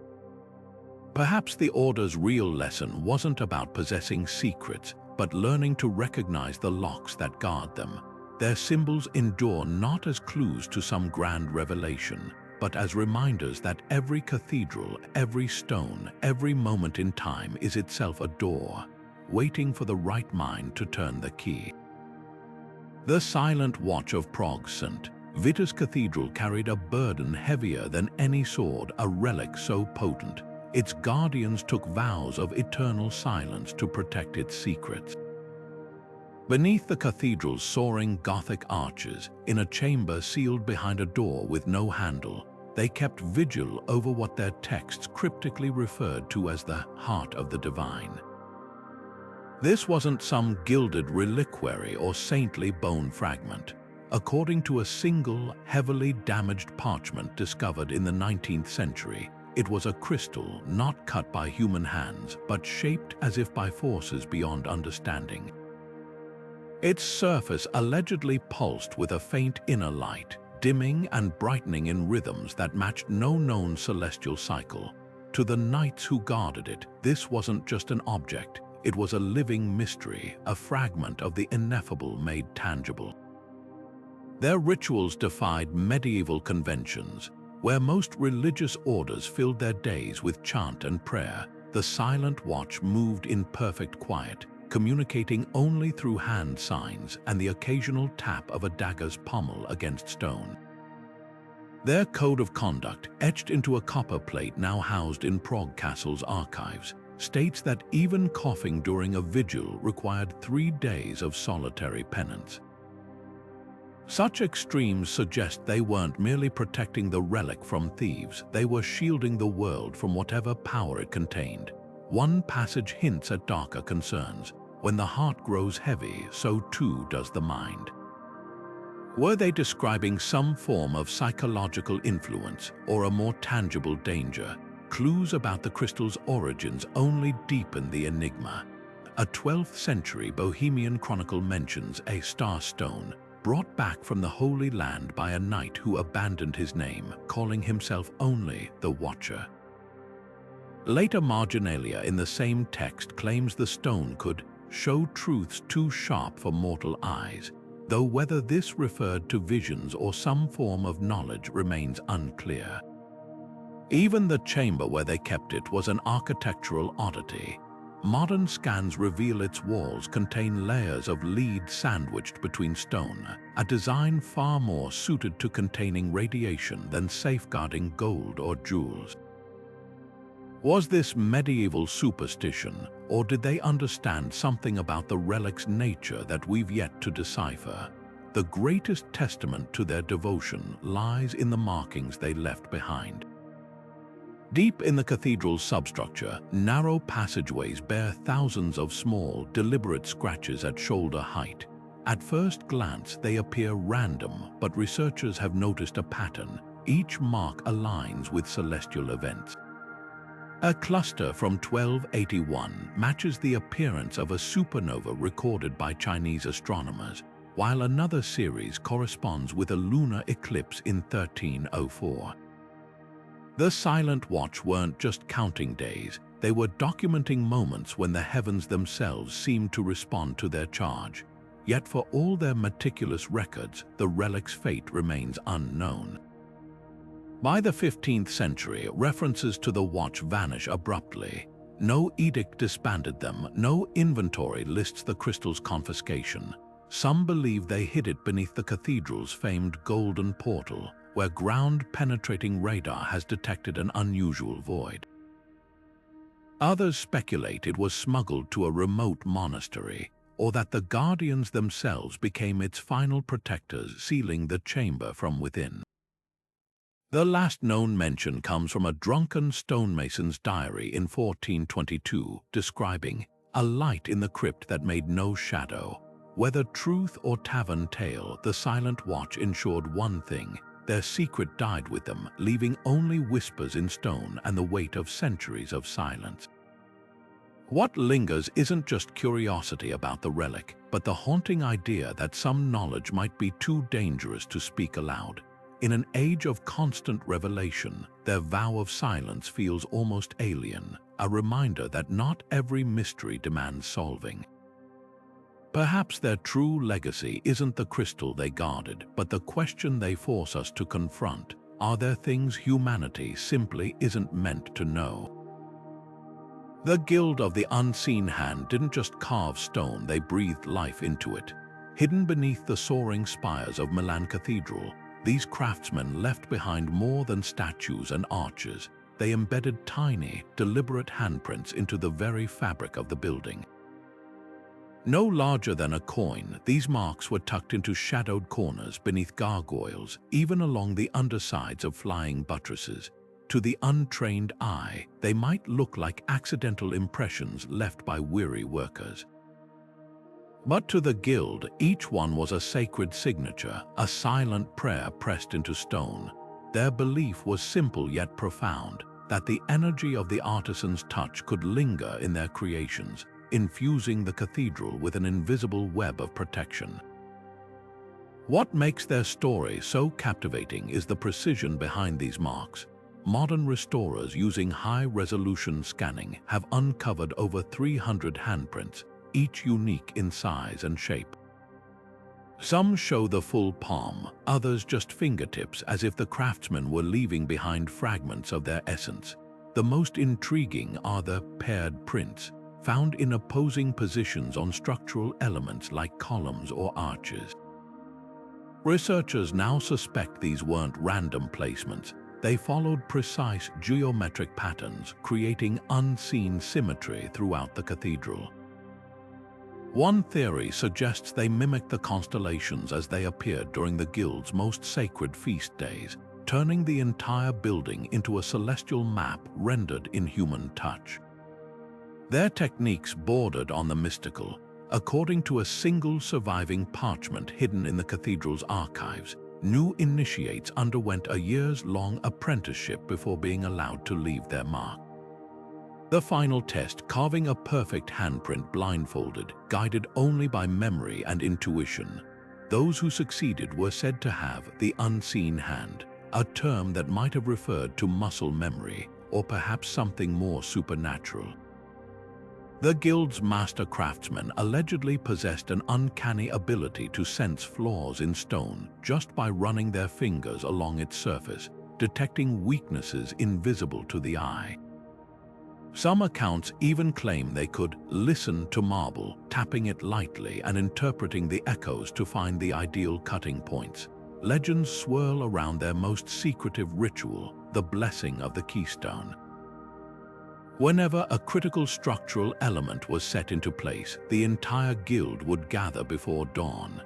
Perhaps the Order's real lesson wasn't about possessing secrets, but learning to recognize the locks that guard them. Their symbols endure not as clues to some grand revelation, but as reminders that every cathedral, every stone, every moment in time is itself a door, waiting for the right mind to turn the key. The silent watch of Prague's St. Vitus Cathedral carried a burden heavier than any sword, a relic so potent. Its guardians took vows of eternal silence to protect its secrets. Beneath the cathedral's soaring Gothic arches, in a chamber sealed behind a door with no handle, they kept vigil over what their texts cryptically referred to as the heart of the divine. This wasn't some gilded reliquary or saintly bone fragment. According to a single, heavily damaged parchment discovered in the 19th century, it was a crystal not cut by human hands, but shaped as if by forces beyond understanding. Its surface allegedly pulsed with a faint inner light, dimming and brightening in rhythms that matched no known celestial cycle. To the knights who guarded it, this wasn't just an object, it was a living mystery, a fragment of the ineffable made tangible. Their rituals defied medieval conventions. Where most religious orders filled their days with chant and prayer, the silent watch moved in perfect quiet, communicating only through hand signs and the occasional tap of a dagger's pommel against stone. Their code of conduct, etched into a copper plate now housed in Prague Castle's archives, states that even coughing during a vigil required 3 days of solitary penance. Such extremes suggest they weren't merely protecting the relic from thieves, they were shielding the world from whatever power it contained. One passage hints at darker concerns. When the heart grows heavy, so too does the mind. Were they describing some form of psychological influence or a more tangible danger? Clues about the crystal's origins only deepen the enigma. A 12th century Bohemian chronicle mentions a star stone, brought back from the Holy Land by a knight who abandoned his name, calling himself only the Watcher. Later marginalia in the same text claims the stone could show truths too sharp for mortal eyes, though whether this referred to visions or some form of knowledge remains unclear. Even the chamber where they kept it was an architectural oddity. Modern scans reveal its walls contain layers of lead sandwiched between stone, a design far more suited to containing radiation than safeguarding gold or jewels. Was this medieval superstition, or did they understand something about the relic's nature that we've yet to decipher? The greatest testament to their devotion lies in the markings they left behind. Deep in the cathedral's substructure, narrow passageways bear thousands of small, deliberate scratches at shoulder height. At first glance, they appear random, but researchers have noticed a pattern. Each mark aligns with celestial events. A cluster from 1281 matches the appearance of a supernova recorded by Chinese astronomers, while another series corresponds with a lunar eclipse in 1304. The Silent Watch weren't just counting days, they were documenting moments when the heavens themselves seemed to respond to their charge. Yet for all their meticulous records, the relic's fate remains unknown. By the 15th century, references to the watch vanish abruptly. No edict disbanded them, no inventory lists the crystal's confiscation. Some believe they hid it beneath the cathedral's famed golden portal, where ground-penetrating radar has detected an unusual void. Others speculate it was smuggled to a remote monastery, or that the guardians themselves became its final protectors, sealing the chamber from within. The last known mention comes from a drunken stonemason's diary in 1422, describing a light in the crypt that made no shadow. Whether truth or tavern tale, the silent watch ensured one thing: their secret died with them, leaving only whispers in stone and the weight of centuries of silence. What lingers isn't just curiosity about the relic, but the haunting idea that some knowledge might be too dangerous to speak aloud. In an age of constant revelation, their vow of silence feels almost alien, a reminder that not every mystery demands solving. Perhaps their true legacy isn't the crystal they guarded, but the question they force us to confront: are there things humanity simply isn't meant to know? The Guild of the Unseen Hand didn't just carve stone, they breathed life into it. Hidden beneath the soaring spires of Milan Cathedral, these craftsmen left behind more than statues and arches. They embedded tiny, deliberate handprints into the very fabric of the building. No larger than a coin, these marks were tucked into shadowed corners beneath gargoyles, even along the undersides of flying buttresses. To the untrained eye, they might look like accidental impressions left by weary workers. But to the guild, each one was a sacred signature, a silent prayer pressed into stone. Their belief was simple yet profound, that the energy of the artisan's touch could linger in their creations, infusing the cathedral with an invisible web of protection. What makes their story so captivating is the precision behind these marks. Modern restorers using high-resolution scanning have uncovered over 300 handprints, each unique in size and shape. Some show the full palm, others just fingertips, as if the craftsmen were leaving behind fragments of their essence. The most intriguing are the paired prints, found in opposing positions on structural elements like columns or arches. Researchers now suspect these weren't random placements. They followed precise geometric patterns, creating unseen symmetry throughout the cathedral. One theory suggests they mimicked the constellations as they appeared during the guild's most sacred feast days, turning the entire building into a celestial map rendered in human touch. Their techniques bordered on the mystical. According to a single surviving parchment hidden in the cathedral's archives, new initiates underwent a years-long apprenticeship before being allowed to leave their mark. The final test, carving a perfect handprint blindfolded, guided only by memory and intuition. Those who succeeded were said to have the unseen hand, a term that might have referred to muscle memory or perhaps something more supernatural. The guild's master craftsmen allegedly possessed an uncanny ability to sense flaws in stone just by running their fingers along its surface, detecting weaknesses invisible to the eye. Some accounts even claim they could listen to marble, tapping it lightly and interpreting the echoes to find the ideal cutting points. Legends swirl around their most secretive ritual, the blessing of the keystone. Whenever a critical structural element was set into place, the entire guild would gather before dawn.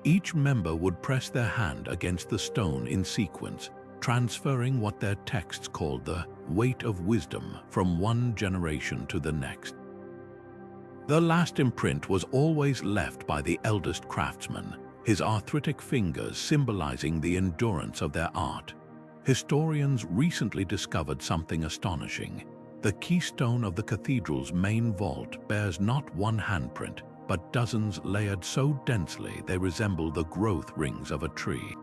Each member would press their hand against the stone in sequence, transferring what their texts called the weight of wisdom from one generation to the next. The last imprint was always left by the eldest craftsman, his arthritic fingers symbolizing the endurance of their art. Historians recently discovered something astonishing. The keystone of the cathedral's main vault bears not one handprint, but dozens layered so densely they resemble the growth rings of a tree.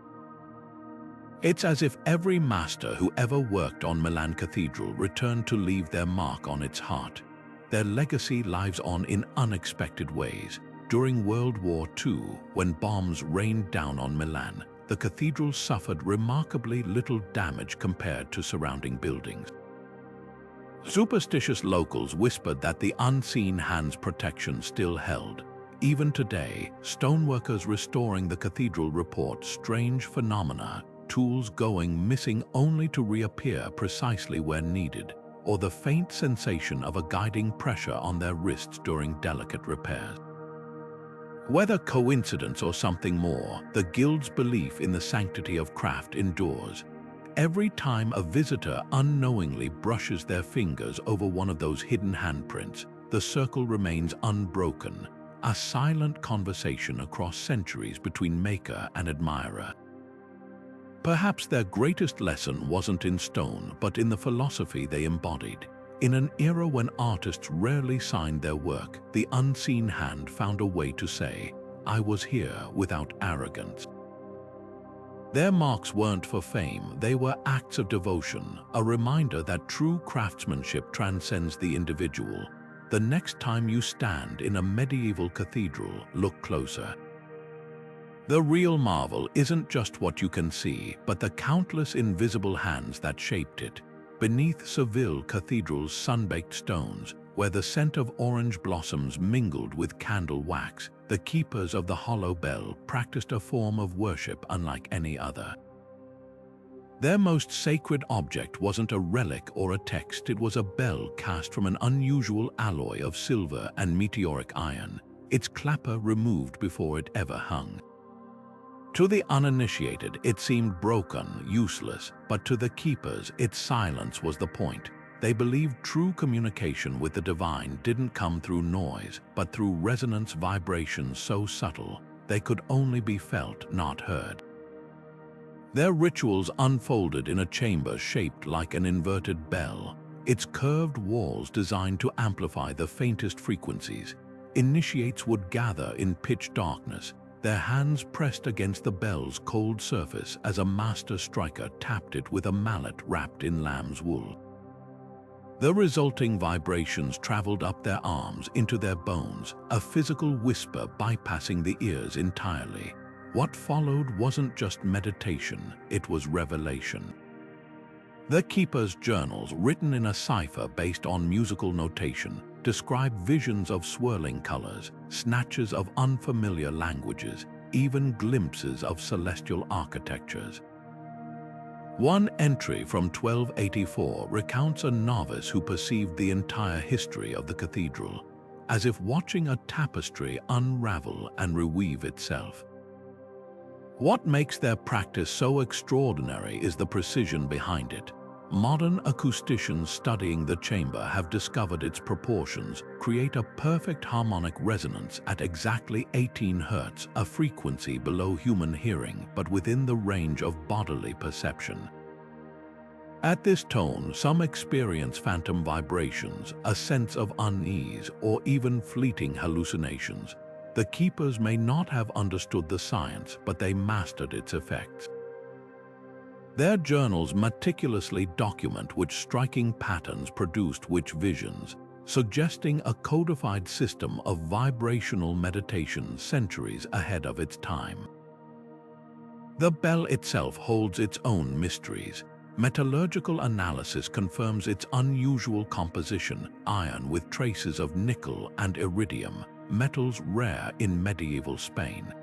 It's as if every master who ever worked on Milan Cathedral returned to leave their mark on its heart. Their legacy lives on in unexpected ways. During World War II, when bombs rained down on Milan, the cathedral suffered remarkably little damage compared to surrounding buildings. Superstitious locals whispered that the unseen hand's protection still held. Even today, stoneworkers restoring the cathedral report strange phenomena, tools going missing only to reappear precisely where needed, or the faint sensation of a guiding pressure on their wrists during delicate repairs. Whether coincidence or something more, the guild's belief in the sanctity of craft endures. Every time a visitor unknowingly brushes their fingers over one of those hidden handprints, the circle remains unbroken, a silent conversation across centuries between maker and admirer. Perhaps their greatest lesson wasn't in stone, but in the philosophy they embodied. In an era when artists rarely signed their work, the unseen hand found a way to say, "I was here," without arrogance. Their marks weren't for fame, they were acts of devotion, a reminder that true craftsmanship transcends the individual. The next time you stand in a medieval cathedral, look closer. The real marvel isn't just what you can see, but the countless invisible hands that shaped it. Beneath Seville Cathedral's sun-baked stones, where the scent of orange blossoms mingled with candle wax, the keepers of the hollow bell practiced a form of worship unlike any other. Their most sacred object wasn't a relic or a text, it was a bell cast from an unusual alloy of silver and meteoric iron, its clapper removed before it ever hung. To the uninitiated, it seemed broken, useless, but to the keepers, its silence was the point. They believed true communication with the divine didn't come through noise, but through resonance vibrations so subtle they could only be felt, not heard. Their rituals unfolded in a chamber shaped like an inverted bell, its curved walls designed to amplify the faintest frequencies. Initiates would gather in pitch darkness, their hands pressed against the bell's cold surface as a master striker tapped it with a mallet wrapped in lamb's wool. The resulting vibrations traveled up their arms into their bones, a physical whisper bypassing the ears entirely. What followed wasn't just meditation, it was revelation. The keeper's journals, written in a cipher based on musical notation, describe visions of swirling colors, snatches of unfamiliar languages, even glimpses of celestial architectures. One entry from 1284 recounts a novice who perceived the entire history of the cathedral, as if watching a tapestry unravel and reweave itself. What makes their practice so extraordinary is the precision behind it. Modern acousticians studying the chamber have discovered its proportions create a perfect harmonic resonance at exactly 18 Hz, a frequency below human hearing but within the range of bodily perception. At this tone, some experience phantom vibrations, a sense of unease, or even fleeting hallucinations. The keepers may not have understood the science, but they mastered its effects. Their journals meticulously document which striking patterns produced which visions, suggesting a codified system of vibrational meditation centuries ahead of its time. The bell itself holds its own mysteries. Metallurgical analysis confirms its unusual composition, iron with traces of nickel and iridium, metals rare in medieval Spain.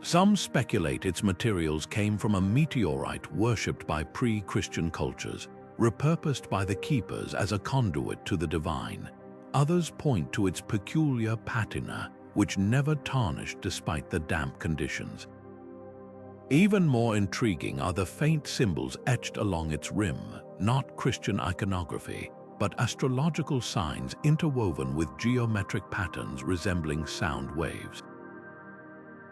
Some speculate its materials came from a meteorite worshipped by pre-Christian cultures, repurposed by the keepers as a conduit to the divine. Others point to its peculiar patina, which never tarnished despite the damp conditions. Even more intriguing are the faint symbols etched along its rim, not Christian iconography, but astrological signs interwoven with geometric patterns resembling sound waves.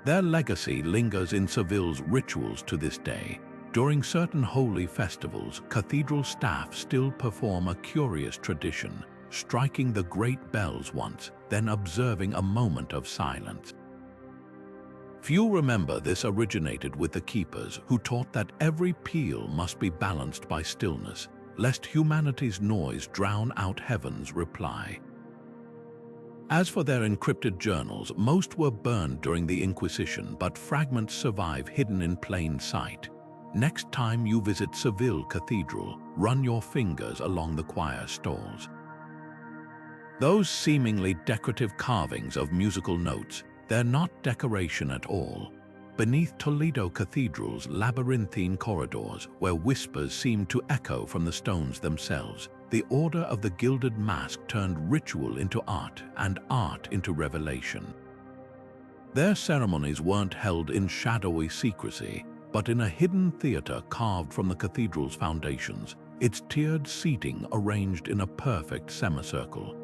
Their legacy lingers in Seville's rituals to this day. During certain holy festivals, cathedral staff still perform a curious tradition, striking the great bells once, then observing a moment of silence. Few remember this originated with the keepers, who taught that every peal must be balanced by stillness, lest humanity's noise drown out heaven's reply. As for their encrypted journals, most were burned during the Inquisition, but fragments survive hidden in plain sight. Next time you visit Seville Cathedral, run your fingers along the choir stalls. Those seemingly decorative carvings of musical notes, they're not decoration at all. Beneath Toledo Cathedral's labyrinthine corridors, where whispers seem to echo from the stones themselves, the Order of the Gilded Mask turned ritual into art and art into revelation. Their ceremonies weren't held in shadowy secrecy. but in a hidden theatre carved from the cathedral's foundations, its tiered seating arranged in a perfect semicircle.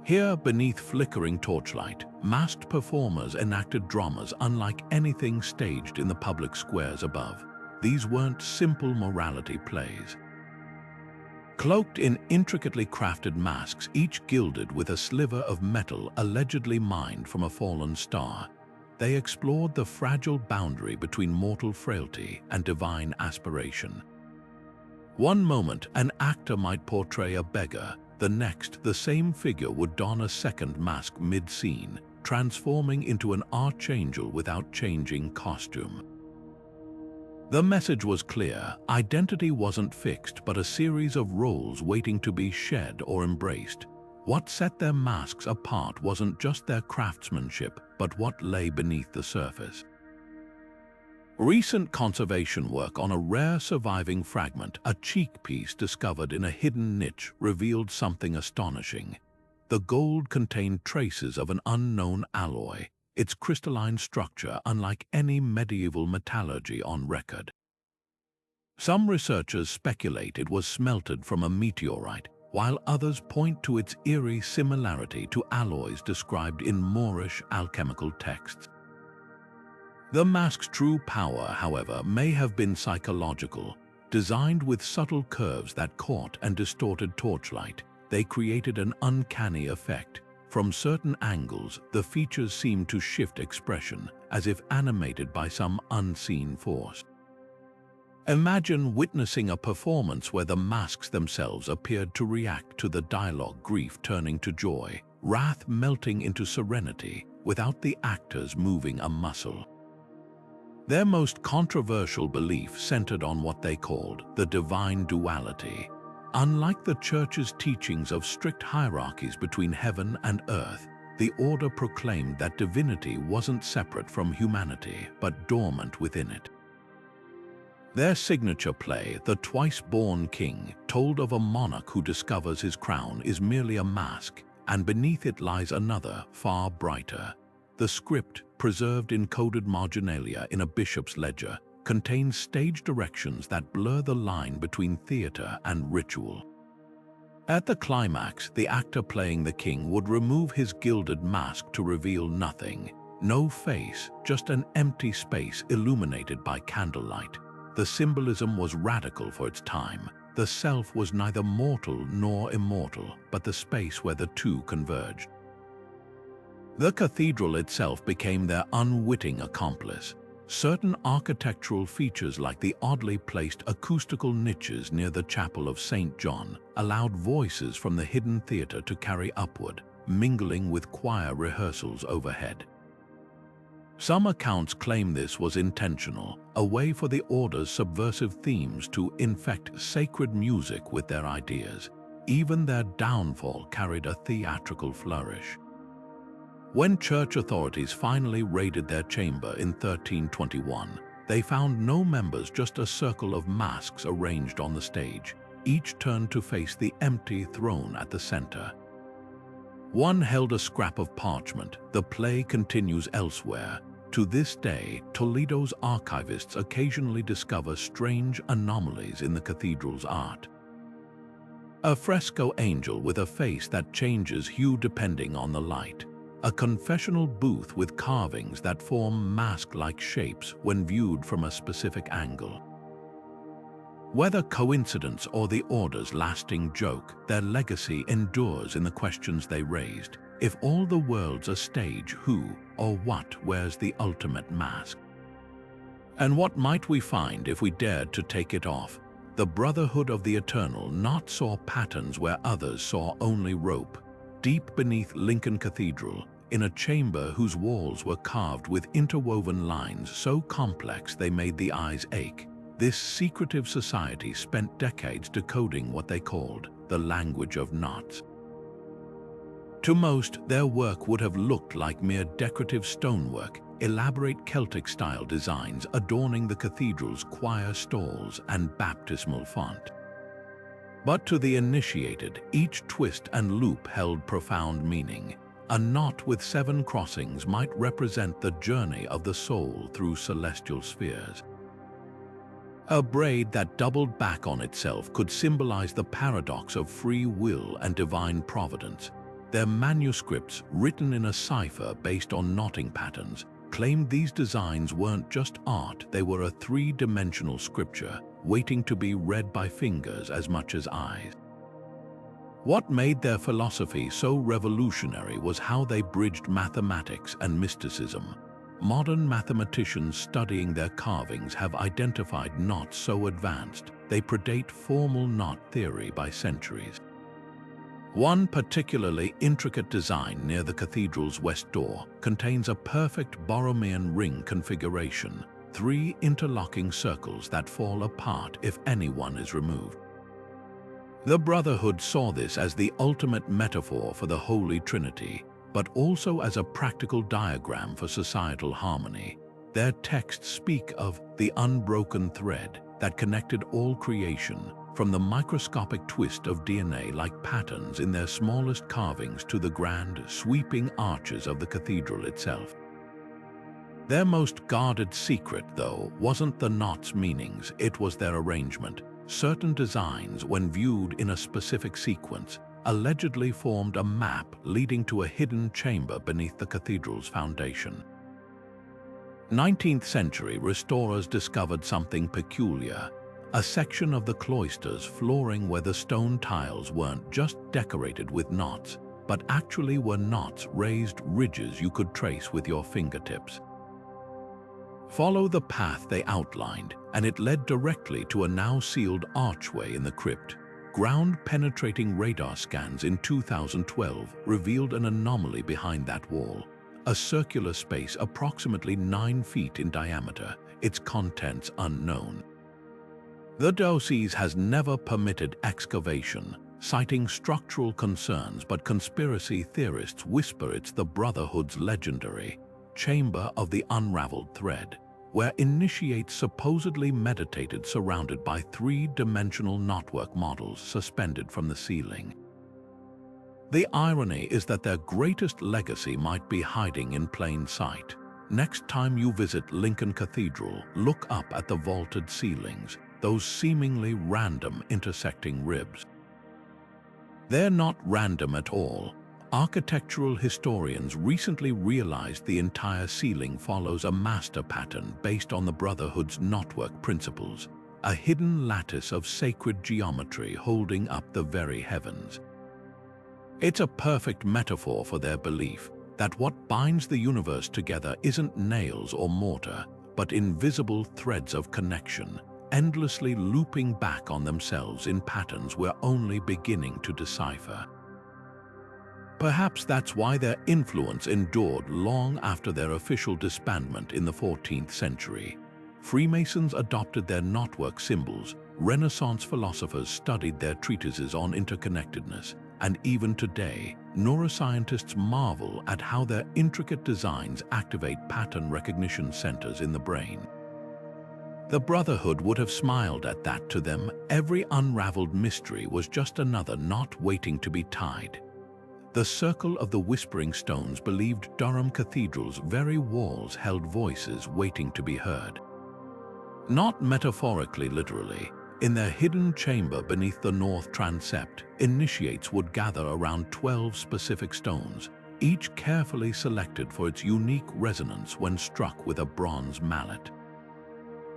Here, beneath flickering torchlight, masked performers enacted dramas unlike anything staged in the public squares above. These weren't simple morality plays. Cloaked in intricately crafted masks, each gilded with a sliver of metal allegedly mined from a fallen star, they explored the fragile boundary between mortal frailty and divine aspiration. One moment, an actor might portray a beggar. The next, the same figure would don a second mask mid-scene, transforming into an archangel without changing costume. The message was clear. Identity wasn't fixed, but a series of roles waiting to be shed or embraced. What set their masks apart wasn't just their craftsmanship, but what lay beneath the surface. Recent conservation work on a rare surviving fragment, a cheek piece discovered in a hidden niche, revealed something astonishing. The gold contained traces of an unknown alloy, its crystalline structure unlike any medieval metallurgy on record. Some researchers speculate it was smelted from a meteorite, while others point to its eerie similarity to alloys described in Moorish alchemical texts. The mask's true power, however, may have been psychological. Designed with subtle curves that caught and distorted torchlight, they created an uncanny effect. From certain angles, the features seemed to shift expression, as if animated by some unseen force. Imagine witnessing a performance where the masks themselves appeared to react to the dialogue, grief turning to joy, wrath melting into serenity, without the actors moving a muscle. Their most controversial belief centered on what they called the divine duality. Unlike the Church's teachings of strict hierarchies between heaven and earth, the order proclaimed that divinity wasn't separate from humanity, but dormant within it. Their signature play, The Twice-Born King, told of a monarch who discovers his crown is merely a mask, and beneath it lies another, far brighter. The script, preserved in coded marginalia in a bishop's ledger, contains stage directions that blur the line between theater and ritual. At the climax, the actor playing the king would remove his gilded mask to reveal nothing. No face, just an empty space illuminated by candlelight. The symbolism was radical for its time. The self was neither mortal nor immortal, but the space where the two converged. The cathedral itself became their unwitting accomplice. Certain architectural features like the oddly placed acoustical niches near the chapel of St. John allowed voices from the hidden theater to carry upward, mingling with choir rehearsals overhead. Some accounts claim this was intentional, a way for the order's subversive themes to infect sacred music with their ideas. Even their downfall carried a theatrical flourish. When church authorities finally raided their chamber in 1321, they found no members, just a circle of masks arranged on the stage, each turned to face the empty throne at the center. One held a scrap of parchment. The play continues elsewhere. To this day, Toledo's archivists occasionally discover strange anomalies in the cathedral's art. A fresco angel with a face that changes hue depending on the light. A confessional booth with carvings that form mask-like shapes when viewed from a specific angle. Whether coincidence or the order's lasting joke, their legacy endures in the questions they raised. If all the world's a stage, who or what wears the ultimate mask? And what might we find if we dared to take it off? The Brotherhood of the Eternal not saw patterns where others saw only rope. Deep beneath Lincoln Cathedral, in a chamber whose walls were carved with interwoven lines so complex they made the eyes ache, this secretive society spent decades decoding what they called the language of knots. To most, their work would have looked like mere decorative stonework, elaborate Celtic-style designs adorning the cathedral's choir stalls and baptismal font. But to the initiated, each twist and loop held profound meaning. A knot with 7 crossings might represent the journey of the soul through celestial spheres. A braid that doubled back on itself could symbolize the paradox of free will and divine providence. Their manuscripts, written in a cipher based on knotting patterns, claimed these designs weren't just art, they were a 3-dimensional scripture, waiting to be read by fingers as much as eyes. What made their philosophy so revolutionary was how they bridged mathematics and mysticism. Modern mathematicians studying their carvings have identified knots so advanced they predate formal knot theory by centuries. One particularly intricate design near the cathedral's west door contains a perfect Borromean ring configuration, 3 interlocking circles that fall apart if any one is removed. The Brotherhood saw this as the ultimate metaphor for the Holy Trinity, but also as a practical diagram for societal harmony. Their texts speak of the unbroken thread that connected all creation, from the microscopic twist of DNA-like patterns in their smallest carvings to the grand, sweeping arches of the cathedral itself. Their most guarded secret, though, wasn't the knot's meanings, it was their arrangement. Certain designs, when viewed in a specific sequence, allegedly formed a map leading to a hidden chamber beneath the cathedral's foundation. 19th century restorers discovered something peculiar, a section of the cloister's flooring where the stone tiles weren't just decorated with knots, but actually were knots, raised ridges you could trace with your fingertips. Follow the path they outlined, and it led directly to a now-sealed archway in the crypt. Ground-penetrating radar scans in 2012 revealed an anomaly behind that wall, a circular space approximately 9 feet in diameter, its contents unknown. The diocese has never permitted excavation, citing structural concerns, but conspiracy theorists whisper it's the Brotherhood's legendary Chamber of the Unraveled Thread, where initiates supposedly meditated surrounded by 3-dimensional knotwork models suspended from the ceiling. The irony is that their greatest legacy might be hiding in plain sight. Next time you visit Lincoln Cathedral, look up at the vaulted ceilings, those seemingly random intersecting ribs. They're not random at all. Architectural historians recently realized the entire ceiling follows a master pattern based on the Brotherhood's knotwork principles, a hidden lattice of sacred geometry holding up the very heavens. It's a perfect metaphor for their belief that what binds the universe together isn't nails or mortar, but invisible threads of connection, endlessly looping back on themselves in patterns we're only beginning to decipher. Perhaps that's why their influence endured long after their official disbandment in the 14th century. Freemasons adopted their knotwork symbols, Renaissance philosophers studied their treatises on interconnectedness, and even today, neuroscientists marvel at how their intricate designs activate pattern recognition centers in the brain. The Brotherhood would have smiled at that. To them, every unraveled mystery was just another knot waiting to be tied. The Circle of the Whispering Stones believed Durham Cathedral's very walls held voices waiting to be heard. Not metaphorically, literally. In their hidden chamber beneath the north transept, initiates would gather around 12 specific stones, each carefully selected for its unique resonance when struck with a bronze mallet.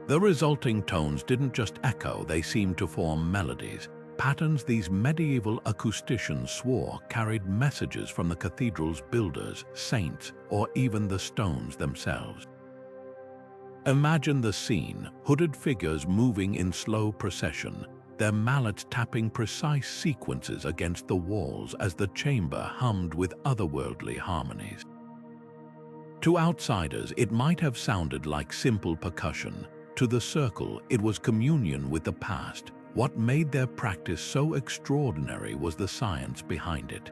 The resulting tones didn't just echo, they seemed to form melodies, patterns these medieval acousticians swore carried messages from the cathedral's builders, saints, or even the stones themselves. Imagine the scene, hooded figures moving in slow procession, their mallets tapping precise sequences against the walls as the chamber hummed with otherworldly harmonies. To outsiders, it might have sounded like simple percussion. To the circle, it was communion with the past. What made their practice so extraordinary was the science behind it.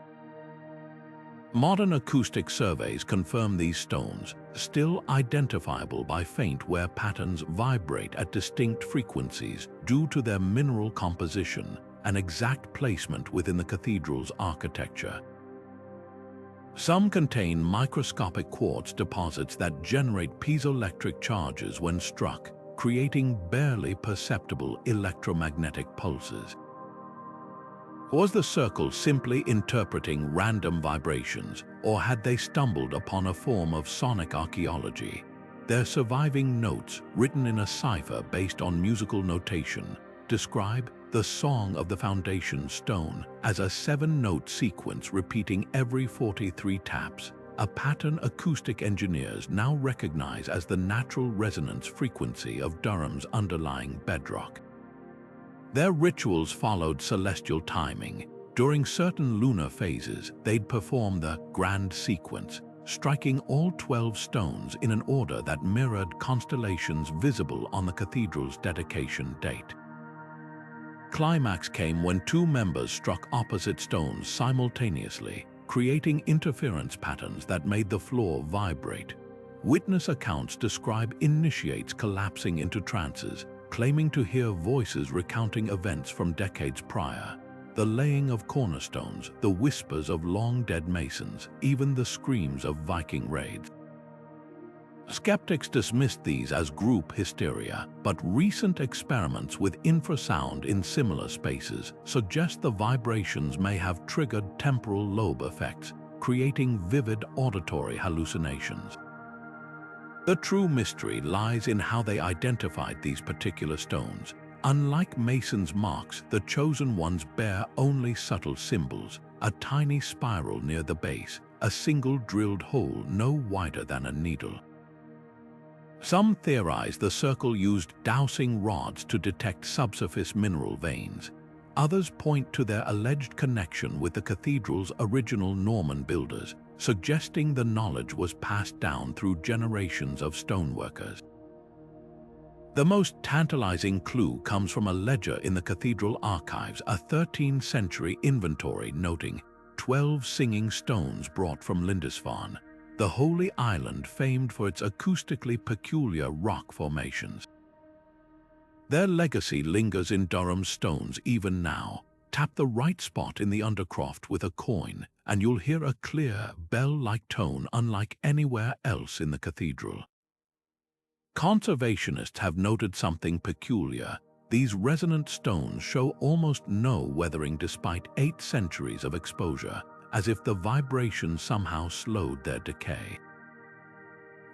Modern acoustic surveys confirm these stones, still identifiable by faint wear patterns, vibrate at distinct frequencies due to their mineral composition and exact placement within the cathedral's architecture. Some contain microscopic quartz deposits that generate piezoelectric charges when struck, creating barely perceptible electromagnetic pulses. Was the circle simply interpreting random vibrations, or had they stumbled upon a form of sonic archaeology? Their surviving notes, written in a cipher based on musical notation, describe the Song of the Foundation Stone as a 7-note sequence repeating every 43 taps, a pattern acoustic engineers now recognize as the natural resonance frequency of Durham's underlying bedrock. Their rituals followed celestial timing. During certain lunar phases, they'd perform the grand sequence, striking all 12 stones in an order that mirrored constellations visible on the cathedral's dedication date. Climax came when 2 members struck opposite stones simultaneously, creating interference patterns that made the floor vibrate. Witness accounts describe initiates collapsing into trances, claiming to hear voices recounting events from decades prior. The laying of cornerstones, the whispers of long-dead masons, even the screams of Viking raids. Skeptics dismissed these as group hysteria, but recent experiments with infrasound in similar spaces suggest the vibrations may have triggered temporal lobe effects, creating vivid auditory hallucinations. The true mystery lies in how they identified these particular stones. Unlike Mason's marks, the chosen ones bear only subtle symbols, a tiny spiral near the base, a single drilled hole no wider than a needle. Some theorize the circle used dowsing rods to detect subsurface mineral veins. Others point to their alleged connection with the cathedral's original Norman builders, suggesting the knowledge was passed down through generations of stoneworkers. The most tantalizing clue comes from a ledger in the cathedral archives, a 13th century inventory noting 12 singing stones brought from Lindisfarne, the holy island famed for its acoustically peculiar rock formations. Their legacy lingers in Durham's stones even now. Tap the right spot in the undercroft with a coin, and you'll hear a clear, bell-like tone unlike anywhere else in the cathedral. Conservationists have noted something peculiar. These resonant stones show almost no weathering despite 8 centuries of exposure, as if the vibration somehow slowed their decay.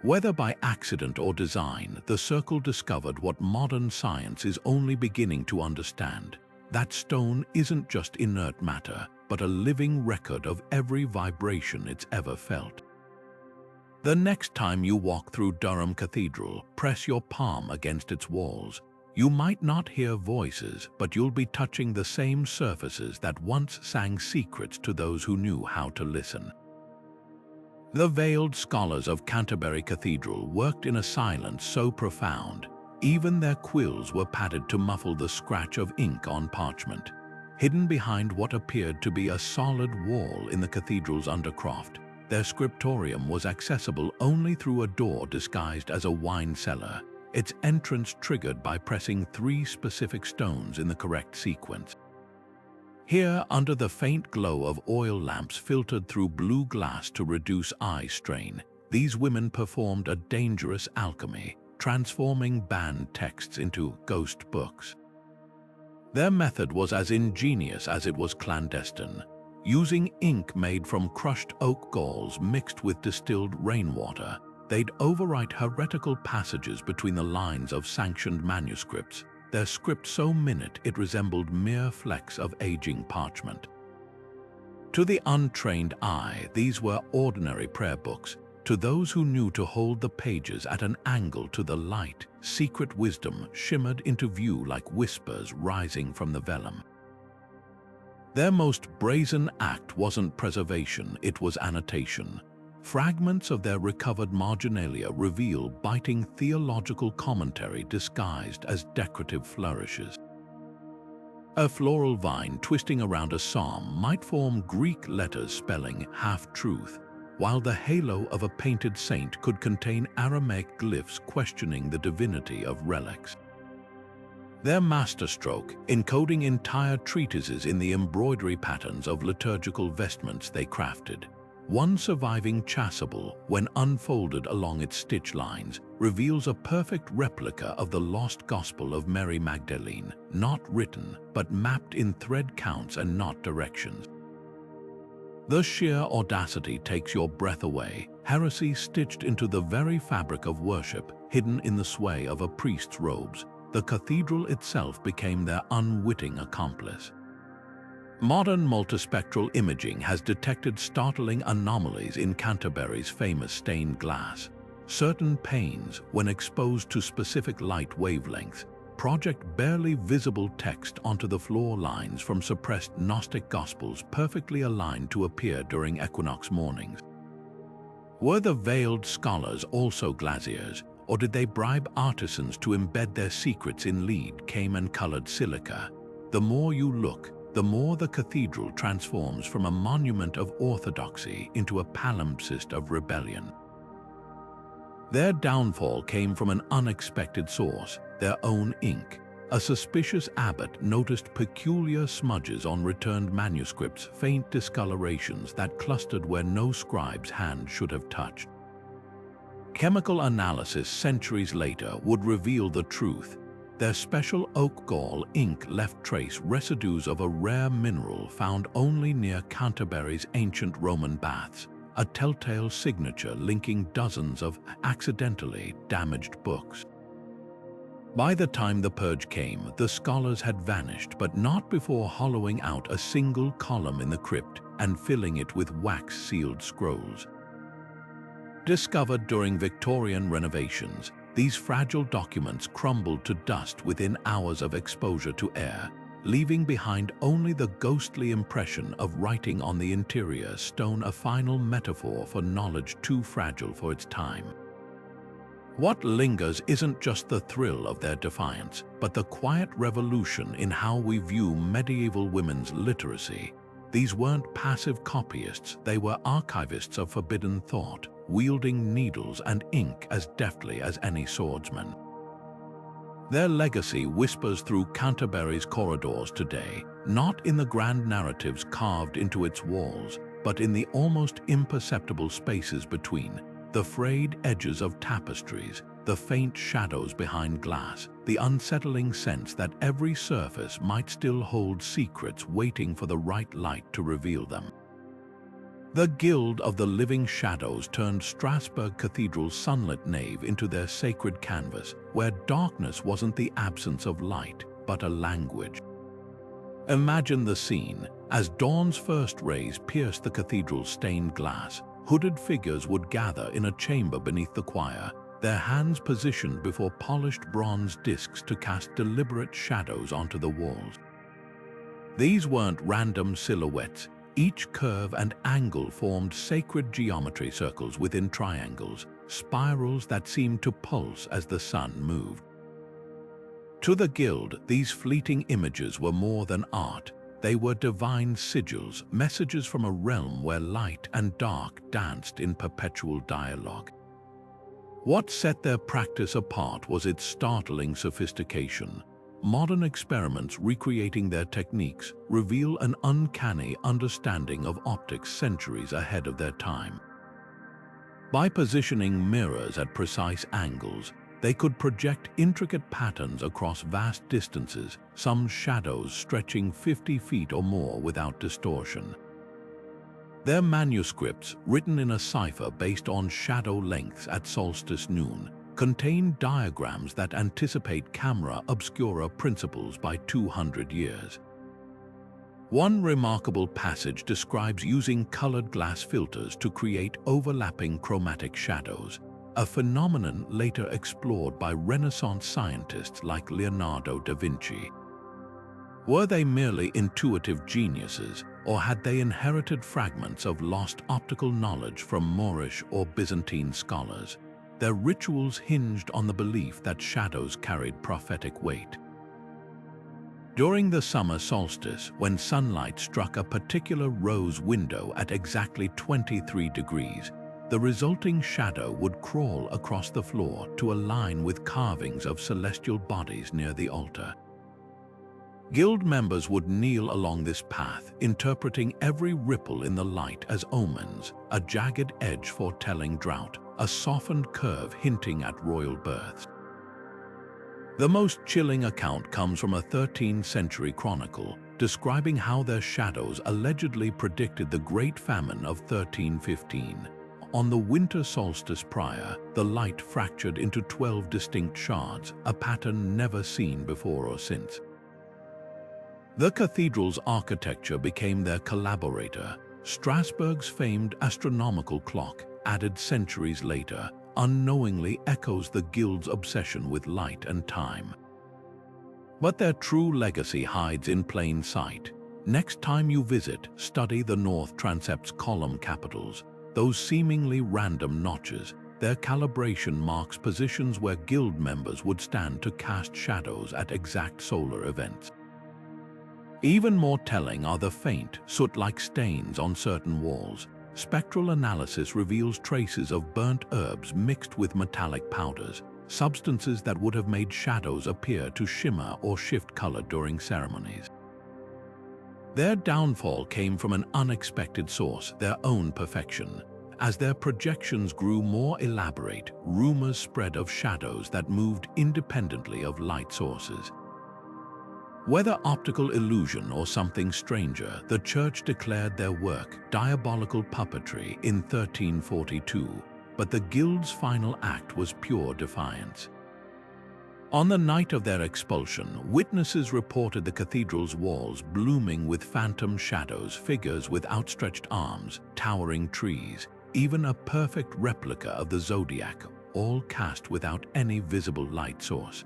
Whether by accident or design, the circle discovered what modern science is only beginning to understand. That stone isn't just inert matter, but a living record of every vibration it's ever felt. The next time you walk through Durham Cathedral, press your palm against its walls. You might not hear voices, but you'll be touching the same surfaces that once sang secrets to those who knew how to listen. The veiled scholars of Canterbury Cathedral worked in a silence so profound, even their quills were padded to muffle the scratch of ink on parchment. Hidden behind what appeared to be a solid wall in the cathedral's undercroft, their scriptorium was accessible only through a door disguised as a wine cellar, its entrance triggered by pressing 3 specific stones in the correct sequence. Here, under the faint glow of oil lamps filtered through blue glass to reduce eye strain, these women performed a dangerous alchemy, transforming banned texts into ghost books. Their method was as ingenious as it was clandestine. Using ink made from crushed oak galls mixed with distilled rainwater, they'd overwrite heretical passages between the lines of sanctioned manuscripts, their script so minute it resembled mere flecks of aging parchment. To the untrained eye, these were ordinary prayer books. To those who knew to hold the pages at an angle to the light, secret wisdom shimmered into view like whispers rising from the vellum. Their most brazen act wasn't preservation, it was annotation. Fragments of their recovered marginalia reveal biting theological commentary disguised as decorative flourishes. A floral vine twisting around a psalm might form Greek letters spelling half-truth, while the halo of a painted saint could contain Aramaic glyphs questioning the divinity of relics. Their masterstroke, encoding entire treatises in the embroidery patterns of liturgical vestments they crafted. One surviving chasuble, when unfolded along its stitch lines, reveals a perfect replica of the lost Gospel of Mary Magdalene, not written, but mapped in thread counts and not directions. The sheer audacity takes your breath away, heresy stitched into the very fabric of worship, hidden in the sway of a priest's robes. The cathedral itself became their unwitting accomplice. Modern multispectral imaging has detected startling anomalies in Canterbury's famous stained glass. Certain panes, when exposed to specific light wavelengths, project barely visible text onto the floor lines from suppressed Gnostic Gospels perfectly aligned to appear during equinox mornings. Were the veiled scholars also glaziers, or did they bribe artisans to embed their secrets in lead, came and colored silica? The more you look, the more the cathedral transforms from a monument of orthodoxy into a palimpsest of rebellion. Their downfall came from an unexpected source, their own ink. A suspicious abbot noticed peculiar smudges on returned manuscripts, faint discolorations that clustered where no scribe's hand should have touched. Chemical analysis centuries later would reveal the truth. Their special oak gall ink left trace residues of a rare mineral found only near Canterbury's ancient Roman baths, a telltale signature linking dozens of accidentally damaged books. By the time the purge came, the scholars had vanished, but not before hollowing out a single column in the crypt and filling it with wax-sealed scrolls. Discovered during Victorian renovations, these fragile documents crumbled to dust within hours of exposure to air, leaving behind only the ghostly impression of writing on the interior stone, a final metaphor for knowledge too fragile for its time. What lingers isn't just the thrill of their defiance, but the quiet revolution in how we view medieval women's literacy. These weren't passive copyists, they were archivists of forbidden thought, wielding needles and ink as deftly as any swordsman. Their legacy whispers through Canterbury's corridors today, not in the grand narratives carved into its walls, but in the almost imperceptible spaces between, the frayed edges of tapestries, the faint shadows behind glass, the unsettling sense that every surface might still hold secrets waiting for the right light to reveal them. The Guild of the Living Shadows turned Strasbourg Cathedral's sunlit nave into their sacred canvas, where darkness wasn't the absence of light, but a language. Imagine the scene. As dawn's first rays pierced the cathedral's stained glass, hooded figures would gather in a chamber beneath the choir, their hands positioned before polished bronze discs to cast deliberate shadows onto the walls. These weren't random silhouettes. Each curve and angle formed sacred geometry, circles within triangles, spirals that seemed to pulse as the sun moved. To the Guild, these fleeting images were more than art. They were divine sigils, messages from a realm where light and dark danced in perpetual dialogue. What set their practice apart was its startling sophistication. Modern experiments recreating their techniques reveal an uncanny understanding of optics centuries ahead of their time. By positioning mirrors at precise angles, they could project intricate patterns across vast distances, some shadows stretching 50 feet or more without distortion. Their manuscripts, written in a cipher based on shadow lengths at solstice noon, contain diagrams that anticipate camera obscura principles by 200 years. One remarkable passage describes using colored glass filters to create overlapping chromatic shadows, a phenomenon later explored by Renaissance scientists like Leonardo da Vinci. Were they merely intuitive geniuses, or had they inherited fragments of lost optical knowledge from Moorish or Byzantine scholars? Their rituals hinged on the belief that shadows carried prophetic weight. During the summer solstice, when sunlight struck a particular rose window at exactly 23 degrees, the resulting shadow would crawl across the floor to align with carvings of celestial bodies near the altar. Guild members would kneel along this path, interpreting every ripple in the light as omens, a jagged edge foretelling drought, a softened curve hinting at royal births. The most chilling account comes from a 13th century chronicle, describing how their shadows allegedly predicted the Great Famine of 1315. On the winter solstice prior, the light fractured into 12 distinct shards, a pattern never seen before or since. The cathedral's architecture became their collaborator. Strasbourg's famed astronomical clock, added centuries later, unknowingly echoes the Guild's obsession with light and time. But their true legacy hides in plain sight. Next time you visit, study the north transept's column capitals, those seemingly random notches. Their calibration marks positions where Guild members would stand to cast shadows at exact solar events. Even more telling are the faint, soot-like stains on certain walls. Spectral analysis reveals traces of burnt herbs mixed with metallic powders, substances that would have made shadows appear to shimmer or shift color during ceremonies. Their downfall came from an unexpected source, their own perfection. As their projections grew more elaborate, rumors spread of shadows that moved independently of light sources. Whether optical illusion or something stranger, the Church declared their work diabolical puppetry in 1342, but the Guild's final act was pure defiance. On the night of their expulsion, witnesses reported the cathedral's walls blooming with phantom shadows, figures with outstretched arms, towering trees, even a perfect replica of the zodiac, all cast without any visible light source.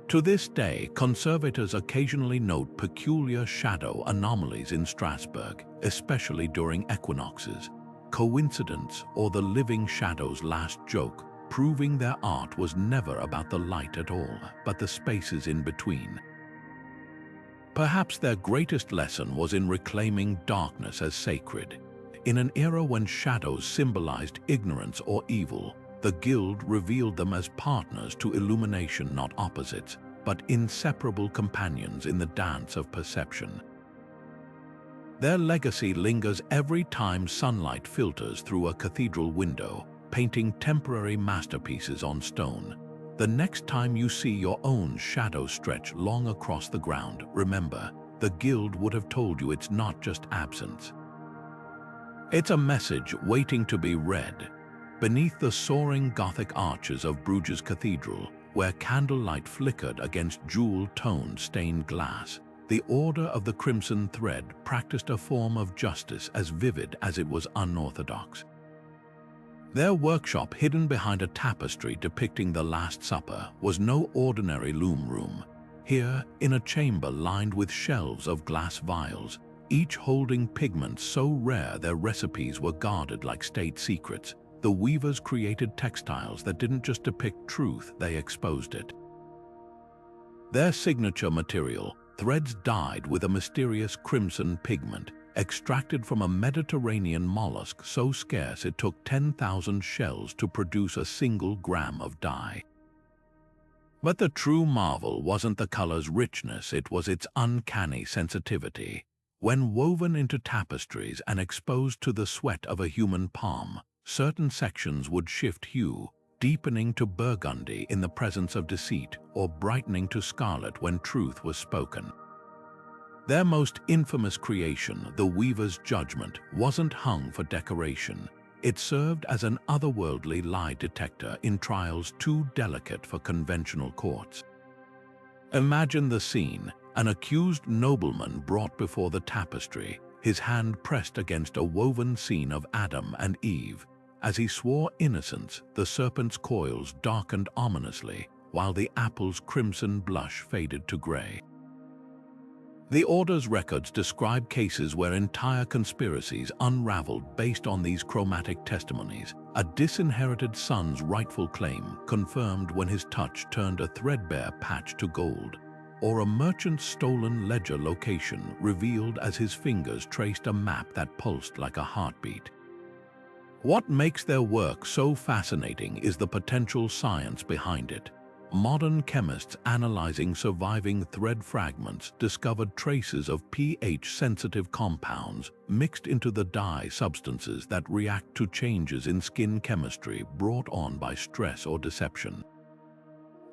To this day, conservators occasionally note peculiar shadow anomalies in Strasbourg, especially during equinoxes. Coincidence or the living shadow's last joke, proving their art was never about the light at all, but the spaces in between. Perhaps their greatest lesson was in reclaiming darkness as sacred. In an era when shadows symbolized ignorance or evil, the Guild revealed them as partners to illumination, not opposites, but inseparable companions in the dance of perception. Their legacy lingers every time sunlight filters through a cathedral window, painting temporary masterpieces on stone. The next time you see your own shadow stretch long across the ground, remember, the Guild would have told you it's not just absence. It's a message waiting to be read. Beneath the soaring Gothic arches of Bruges Cathedral, where candlelight flickered against jewel-toned stained glass, the Order of the Crimson Thread practiced a form of justice as vivid as it was unorthodox. Their workshop, hidden behind a tapestry depicting the Last Supper, was no ordinary loom room. Here, in a chamber lined with shelves of glass vials, each holding pigments so rare their recipes were guarded like state secrets, the weavers created textiles that didn't just depict truth, they exposed it. Their signature material, threads dyed with a mysterious crimson pigment, extracted from a Mediterranean mollusk so scarce it took 10,000 shells to produce a single gram of dye. But the true marvel wasn't the color's richness, it was its uncanny sensitivity. When woven into tapestries and exposed to the sweat of a human palm, certain sections would shift hue, deepening to burgundy in the presence of deceit or brightening to scarlet when truth was spoken. Their most infamous creation, the weaver's judgment, wasn't hung for decoration. It served as an otherworldly lie detector in trials too delicate for conventional courts. Imagine the scene: an accused nobleman brought before the tapestry, his hand pressed against a woven scene of Adam and Eve. As he swore innocence, the serpent's coils darkened ominously, while the apple's crimson blush faded to gray. The Order's records describe cases where entire conspiracies unraveled based on these chromatic testimonies. A disinherited son's rightful claim confirmed when his touch turned a threadbare patch to gold, or a merchant's stolen ledger location revealed as his fingers traced a map that pulsed like a heartbeat. What makes their work so fascinating is the potential science behind it. modern chemists analyzing surviving thread fragments discovered traces of pH-sensitive compounds mixed into the dye substances that react to changes in skin chemistry brought on by stress or deception.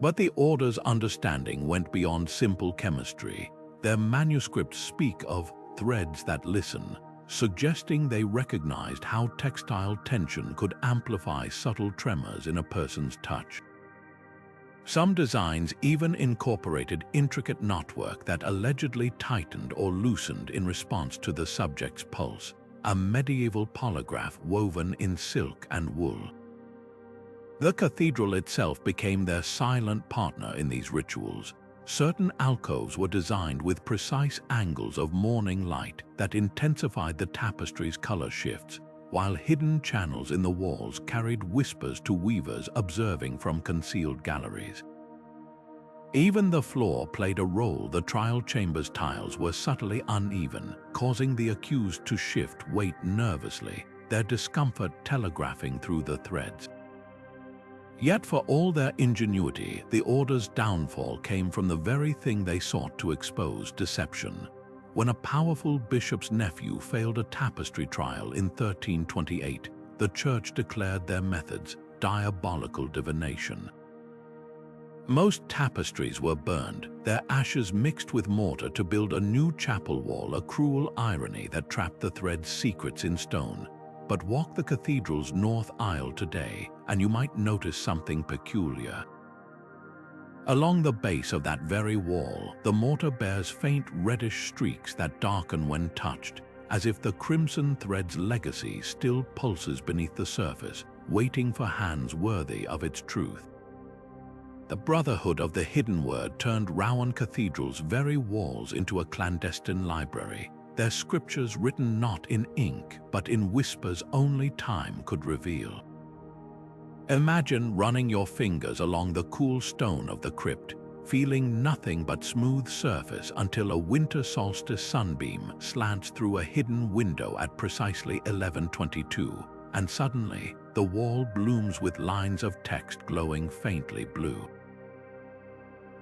But the Order's understanding went beyond simple chemistry. Their manuscripts speak of threads that listen, suggesting they recognized how textile tension could amplify subtle tremors in a person's touch. Some designs even incorporated intricate knotwork that allegedly tightened or loosened in response to the subject's pulse, a medieval polygraph woven in silk and wool. The cathedral itself became their silent partner in these rituals. Certain alcoves were designed with precise angles of morning light that intensified the tapestry's color shifts, while hidden channels in the walls carried whispers to weavers observing from concealed galleries. Even the floor played a role. The trial chamber's tiles were subtly uneven, causing the accused to shift weight nervously, their discomfort telegraphing through the threads. Yet for all their ingenuity, the Order's downfall came from the very thing they sought to expose: deception. When a powerful bishop's nephew failed a tapestry trial in 1328, the church declared their methods diabolical divination. Most tapestries were burned, their ashes mixed with mortar to build a new chapel wall, a cruel irony that trapped the thread's secrets in stone. But walk the cathedral's north aisle today, and you might notice something peculiar. Along the base of that very wall, the mortar bears faint reddish streaks that darken when touched, as if the crimson thread's legacy still pulses beneath the surface, waiting for hands worthy of its truth. The Brotherhood of the Hidden Word turned Rouen Cathedral's very walls into a clandestine library, their scriptures written not in ink but in whispers only time could reveal. Imagine running your fingers along the cool stone of the crypt, feeling nothing but smooth surface until a winter solstice sunbeam slants through a hidden window at precisely 11:22, and suddenly the wall blooms with lines of text glowing faintly blue.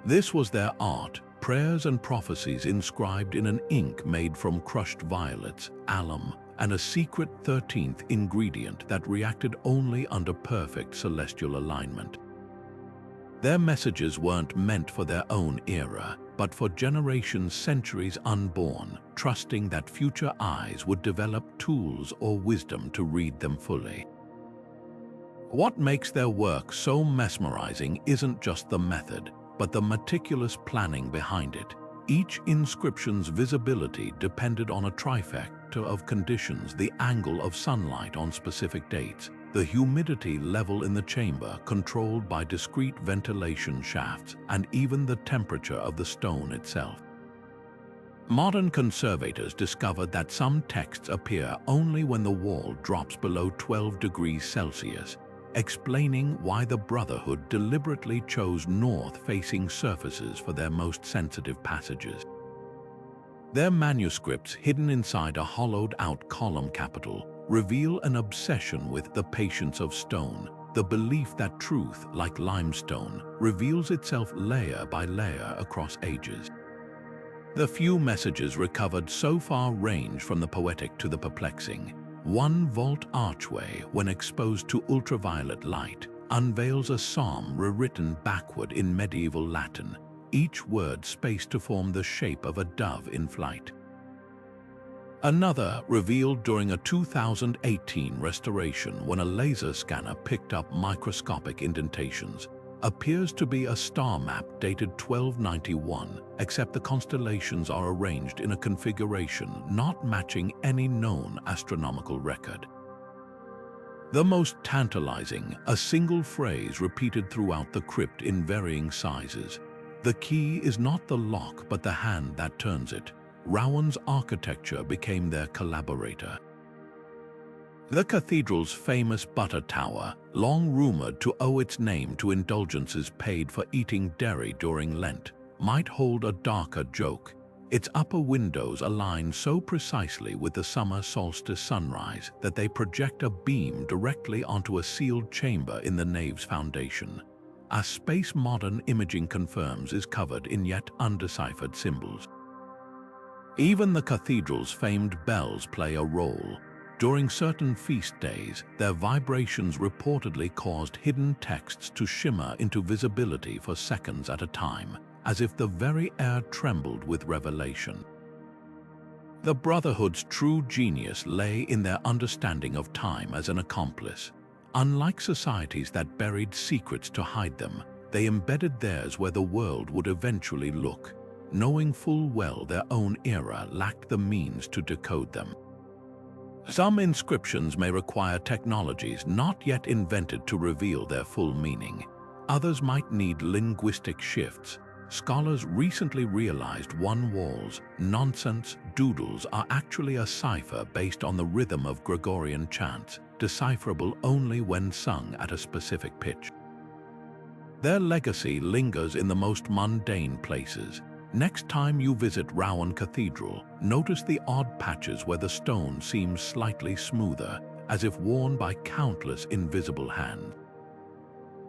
This was their art, prayers and prophecies inscribed in an ink made from crushed violets, alum, and a secret 13th ingredient that reacted only under perfect celestial alignment. Their messages weren't meant for their own era, but for generations centuries unborn, trusting that future eyes would develop tools or wisdom to read them fully. What makes their work so mesmerizing isn't just the method, but the meticulous planning behind it. Each inscription's visibility depended on a trifecta of conditions: the angle of sunlight on specific dates, the humidity level in the chamber controlled by discrete ventilation shafts, and even the temperature of the stone itself. Modern conservators discovered that some texts appear only when the wall drops below 12 degrees Celsius, explaining why the Brotherhood deliberately chose north-facing surfaces for their most sensitive passages. Their manuscripts, hidden inside a hollowed-out column capital, reveal an obsession with the patience of stone, the belief that truth, like limestone, reveals itself layer by layer across ages. The few messages recovered so far range from the poetic to the perplexing. One vault archway, when exposed to ultraviolet light, unveils a psalm rewritten backward in medieval Latin, each word spaced to form the shape of a dove in flight. Another, revealed during a 2018 restoration when a laser scanner picked up microscopic indentations, appears to be a star map dated 1291, except the constellations are arranged in a configuration not matching any known astronomical record. The most tantalizing, a single phrase repeated throughout the crypt in varying sizes. The key is not the lock but the hand that turns it. Rouen's architecture became their collaborator. The cathedral's famous butter tower, long rumored to owe its name to indulgences paid for eating dairy during Lent, might hold a darker joke. Its upper windows align so precisely with the summer solstice sunrise that they project a beam directly onto a sealed chamber in the nave's foundation. as space modern imaging confirms is covered in yet undeciphered symbols. Even the cathedral's famed bells play a role. During certain feast days, their vibrations reportedly caused hidden texts to shimmer into visibility for seconds at a time, as if the very air trembled with revelation. The Brotherhood's true genius lay in their understanding of time as an accomplice. Unlike societies that buried secrets to hide them, they embedded theirs where the world would eventually look, knowing full well their own era lacked the means to decode them. Some inscriptions may require technologies not yet invented to reveal their full meaning. Others might need linguistic shifts. Scholars recently realized one wall's nonsense doodles are actually a cipher based on the rhythm of Gregorian chants, decipherable only when sung at a specific pitch. Their legacy lingers in the most mundane places. Next time you visit Rouen Cathedral, notice the odd patches where the stone seems slightly smoother, as if worn by countless invisible hands.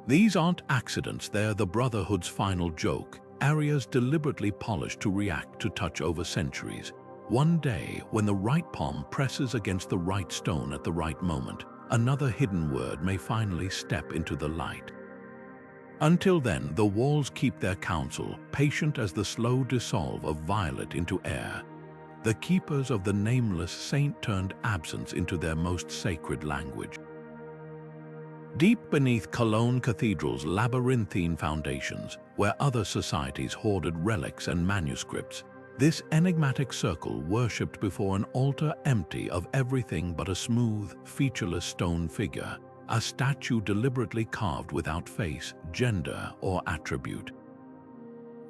These aren't accidents, they're the Brotherhood's final joke, areas deliberately polished to react to touch over centuries. One day, when the right palm presses against the right stone at the right moment, another hidden word may finally step into the light. Until then, the walls keep their counsel, patient as the slow dissolve of violet into air. The keepers of the nameless saint turned absence into their most sacred language. Deep beneath Cologne Cathedral's labyrinthine foundations, where other societies hoarded relics and manuscripts, this enigmatic circle worshipped before an altar empty of everything but a smooth, featureless stone figure, a statue deliberately carved without face, gender, or attribute.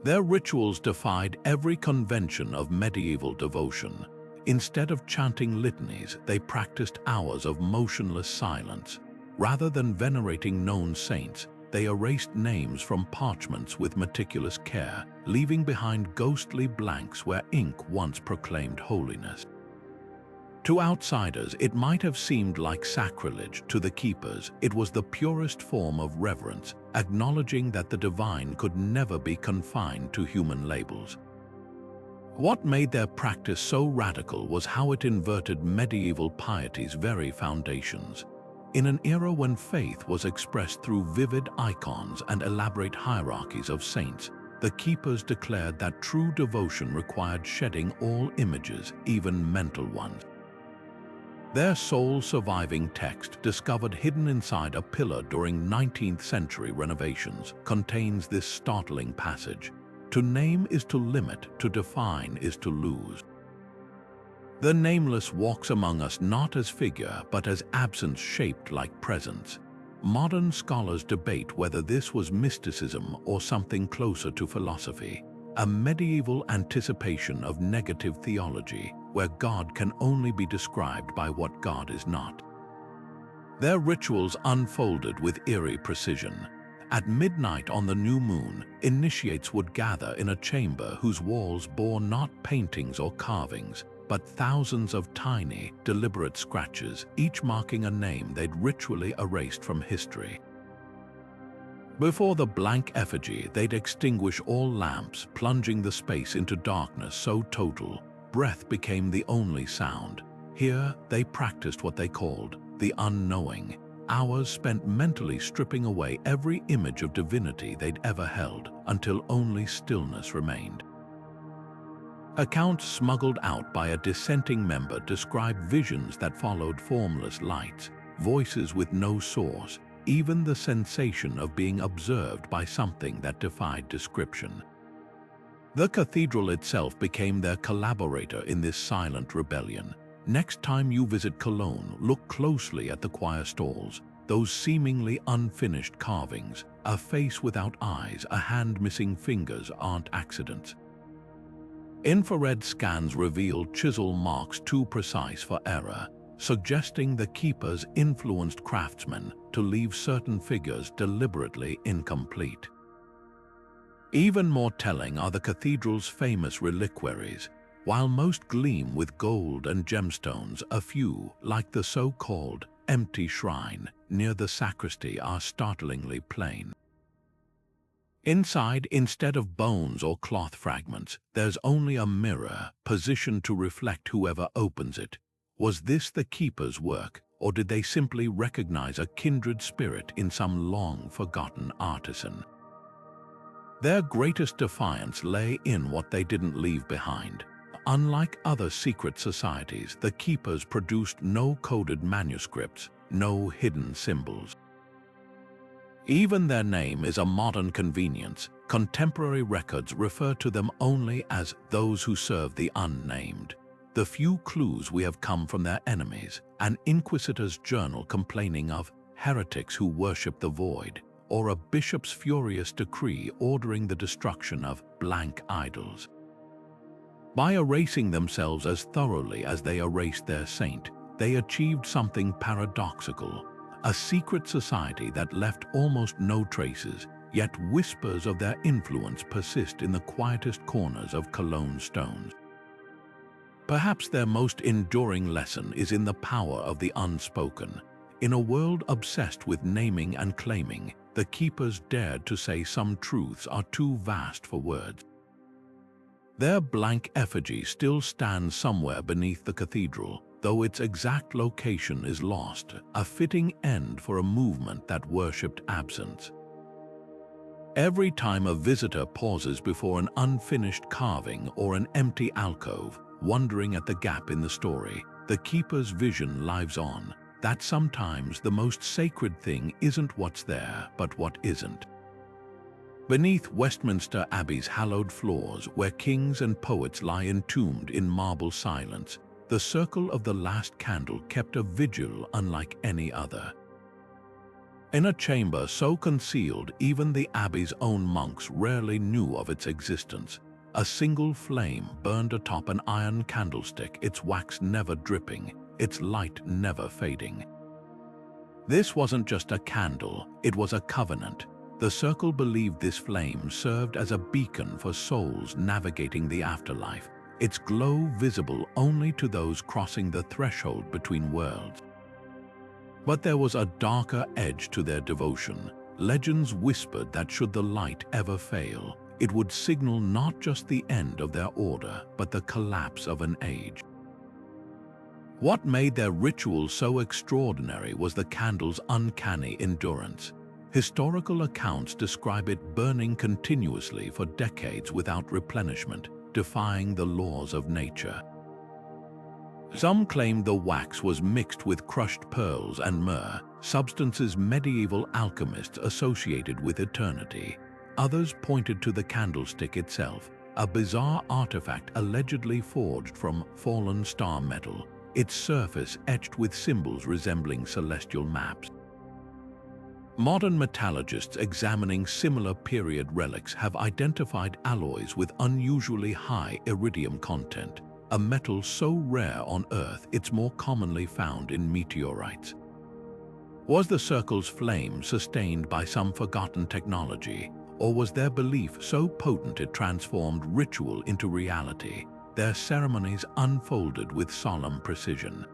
Their rituals defied every convention of medieval devotion. Instead of chanting litanies, they practiced hours of motionless silence. Rather than venerating known saints, they erased names from parchments with meticulous care, leaving behind ghostly blanks where ink once proclaimed holiness. To outsiders, it might have seemed like sacrilege. To the keepers, it was the purest form of reverence, acknowledging that the divine could never be confined to human labels. What made their practice so radical was how it inverted medieval piety's very foundations. In an era when faith was expressed through vivid icons and elaborate hierarchies of saints, the keepers declared that true devotion required shedding all images, even mental ones. Their sole surviving text, discovered hidden inside a pillar during 19th century renovations, contains this startling passage: "To name is to limit, to define is to lose." The Nameless walks among us not as figure, but as absence shaped like presence. Modern scholars debate whether this was mysticism or something closer to philosophy, a medieval anticipation of negative theology, where God can only be described by what God is not. Their rituals unfolded with eerie precision. At midnight on the new moon, initiates would gather in a chamber whose walls bore not paintings or carvings, but thousands of tiny, deliberate scratches, each marking a name they'd ritually erased from history. Before the blank effigy, they'd extinguish all lamps, plunging the space into darkness so total, breath became the only sound. Here, they practiced what they called the unknowing, hours spent mentally stripping away every image of divinity they'd ever held, until only stillness remained. Accounts smuggled out by a dissenting member describe visions that followed formless lights, voices with no source, even the sensation of being observed by something that defied description. The cathedral itself became their collaborator in this silent rebellion. Next time you visit Cologne, look closely at the choir stalls, those seemingly unfinished carvings. A face without eyes, a hand missing fingers aren't accidents. Infrared scans reveal chisel marks too precise for error, suggesting the keepers influenced craftsmen to leave certain figures deliberately incomplete. Even more telling are the cathedral's famous reliquaries. While most gleam with gold and gemstones, a few, like the so-called empty shrine near the sacristy, are startlingly plain. Inside, instead of bones or cloth fragments, there's only a mirror positioned to reflect whoever opens it. Was this the keeper's work, or did they simply recognize a kindred spirit in some long-forgotten artisan? Their greatest defiance lay in what they didn't leave behind. Unlike other secret societies, the keepers produced no coded manuscripts, no hidden symbols. Even their name is a modern convenience. Contemporary records refer to them only as those who serve the unnamed. The few clues we have come from their enemies, an inquisitor's journal complaining of heretics who worship the void, or a bishop's furious decree ordering the destruction of blank idols. By erasing themselves as thoroughly as they erased their saint, they achieved something paradoxical. A secret society that left almost no traces, yet whispers of their influence persist in the quietest corners of Cologne stones. Perhaps their most enduring lesson is in the power of the unspoken. In a world obsessed with naming and claiming, the keepers dared to say some truths are too vast for words. Their blank effigy still stands somewhere beneath the cathedral, though its exact location is lost, a fitting end for a movement that worshipped absence. Every time a visitor pauses before an unfinished carving or an empty alcove, wondering at the gap in the story, the keeper's vision lives on, that sometimes the most sacred thing isn't what's there, but what isn't. Beneath Westminster Abbey's hallowed floors, where kings and poets lie entombed in marble silence, the circle of the last candle kept a vigil unlike any other. In a chamber so concealed, even the abbey's own monks rarely knew of its existence. A single flame burned atop an iron candlestick, its wax never dripping, its light never fading. This wasn't just a candle, it was a covenant. The circle believed this flame served as a beacon for souls navigating the afterlife, its glow visible only to those crossing the threshold between worlds. But there was a darker edge to their devotion. Legends whispered that should the light ever fail, it would signal not just the end of their order, but the collapse of an age. What made their ritual so extraordinary was the candle's uncanny endurance. Historical accounts describe it burning continuously for decades without replenishment, defying the laws of nature. Some claimed the wax was mixed with crushed pearls and myrrh, substances medieval alchemists associated with eternity. Others pointed to the candlestick itself, a bizarre artifact allegedly forged from fallen star metal, its surface etched with symbols resembling celestial maps. Modern metallurgists examining similar period relics have identified alloys with unusually high iridium content, a metal so rare on Earth it's more commonly found in meteorites. Was the circle's flame sustained by some forgotten technology, or was their belief so potent it transformed ritual into reality, their ceremonies unfolded with solemn precision?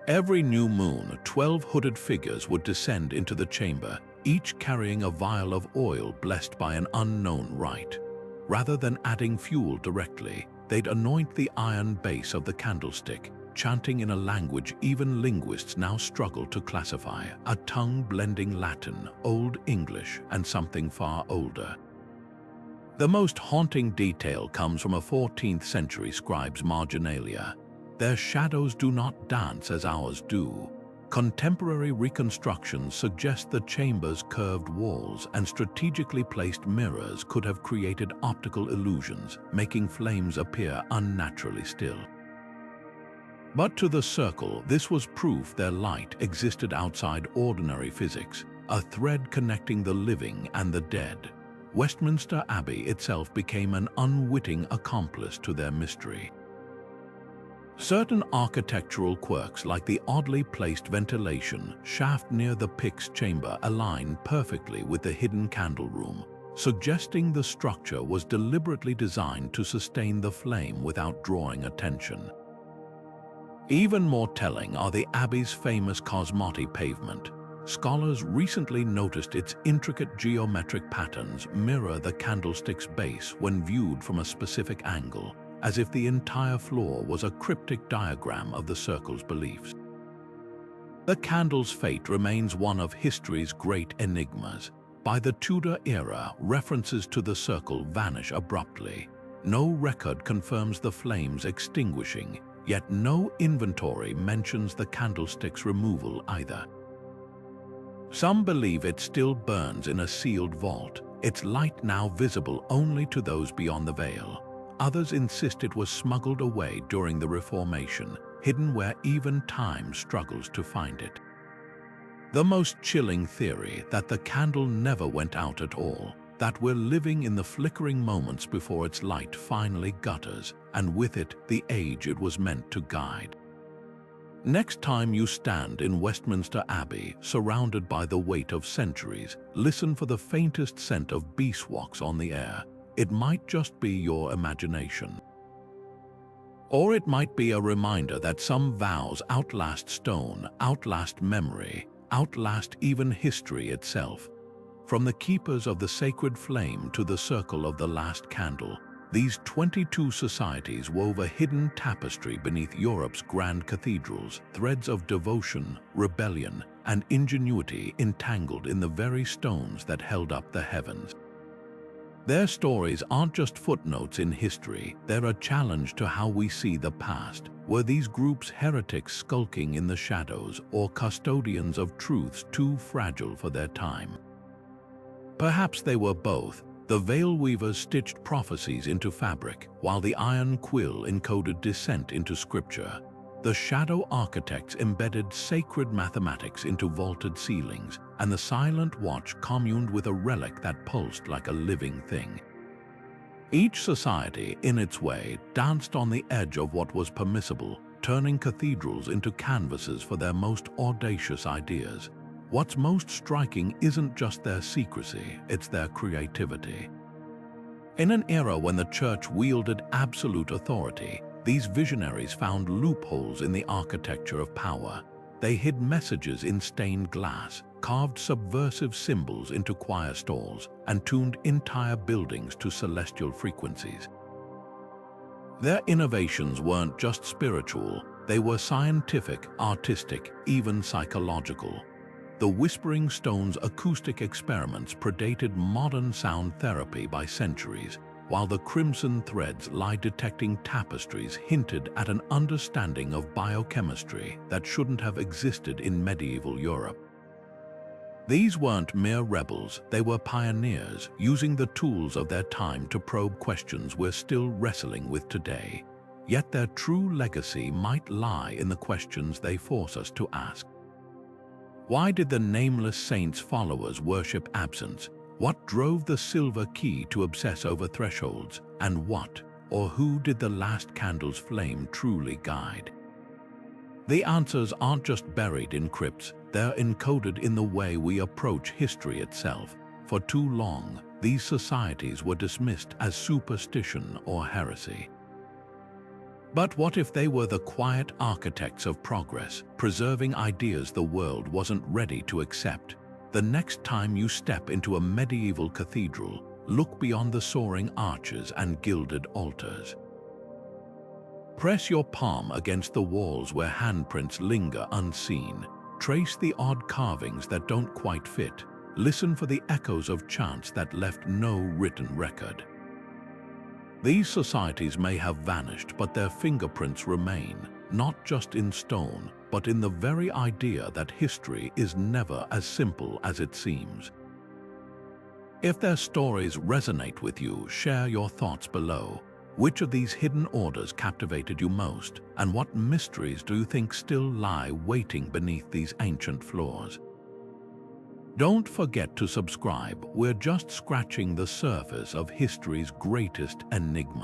Every new moon, 12 hooded figures would descend into the chamber, each carrying a vial of oil blessed by an unknown rite. Rather than adding fuel directly, they'd anoint the iron base of the candlestick, chanting in a language even linguists now struggle to classify, a tongue blending Latin, Old English, and something far older. The most haunting detail comes from a 14th century scribe's marginalia. Their shadows do not dance as ours do. Contemporary reconstructions suggest the chamber's curved walls and strategically placed mirrors could have created optical illusions, making flames appear unnaturally still. But to the circle, this was proof their light existed outside ordinary physics, a thread connecting the living and the dead. Westminster Abbey itself became an unwitting accomplice to their mystery. Certain architectural quirks like the oddly placed ventilation shaft near the pyx chamber align perfectly with the hidden candle room, suggesting the structure was deliberately designed to sustain the flame without drawing attention. Even more telling are the Abbey's famous Cosmotti pavement. scholars recently noticed its intricate geometric patterns mirror the candlestick's base when viewed from a specific angle, as if the entire floor was a cryptic diagram of the circle's beliefs. The candle's fate remains one of history's great enigmas. By the Tudor era, references to the circle vanish abruptly. No record confirms the flames extinguishing, yet no inventory mentions the candlestick's removal either. Some believe it still burns in a sealed vault, its light now visible only to those beyond the veil. Others insist it was smuggled away during the Reformation, hidden where even time struggles to find it. The most chilling theory, that the candle never went out at all, that we're living in the flickering moments before its light finally gutters, and with it, the age it was meant to guide. Next time you stand in Westminster Abbey, surrounded by the weight of centuries, listen for the faintest scent of beeswax on the air. It might just be your imagination. Or it might be a reminder that some vows outlast stone, outlast memory, outlast even history itself. From the keepers of the sacred flame to the circle of the last candle, these 22 societies wove a hidden tapestry beneath Europe's grand cathedrals, threads of devotion, rebellion, and ingenuity entangled in the very stones that held up the heavens. Their stories aren't just footnotes in history, they're a challenge to how we see the past. Were these groups heretics skulking in the shadows, or custodians of truths too fragile for their time? Perhaps they were both. The veil weavers stitched prophecies into fabric, while the Iron Quill encoded dissent into scripture. The shadow architects embedded sacred mathematics into vaulted ceilings, and the silent watch communed with a relic that pulsed like a living thing. Each society, in its way, danced on the edge of what was permissible, turning cathedrals into canvases for their most audacious ideas. What's most striking isn't just their secrecy, it's their creativity. In an era when the church wielded absolute authority, these visionaries found loopholes in the architecture of power. They hid messages in stained glass, carved subversive symbols into choir stalls, and tuned entire buildings to celestial frequencies. Their innovations weren't just spiritual, they were scientific, artistic, even psychological. The Whispering Stone's acoustic experiments predated modern sound therapy by centuries, while the crimson threads lie detecting tapestries hinted at an understanding of biochemistry that shouldn't have existed in medieval Europe. These weren't mere rebels, they were pioneers, using the tools of their time to probe questions we're still wrestling with today. Yet their true legacy might lie in the questions they force us to ask. Why did the Nameless saint's followers worship absence? What drove the silver key to obsess over thresholds? And what, or who did the last candle's flame truly guide? The answers aren't just buried in crypts, they're encoded in the way we approach history itself. For too long, these societies were dismissed as superstition or heresy. But what if they were the quiet architects of progress, preserving ideas the world wasn't ready to accept? The next time you step into a medieval cathedral, look beyond the soaring arches and gilded altars. Press your palm against the walls where handprints linger unseen. Trace the odd carvings that don't quite fit. Listen for the echoes of chants that left no written record. These societies may have vanished, but their fingerprints remain, not just in stone, but in the very idea that history is never as simple as it seems. If their stories resonate with you, share your thoughts below. Which of these hidden orders captivated you most, and what mysteries do you think still lie waiting beneath these ancient floors? Don't forget to subscribe. We're just scratching the surface of history's greatest enigma.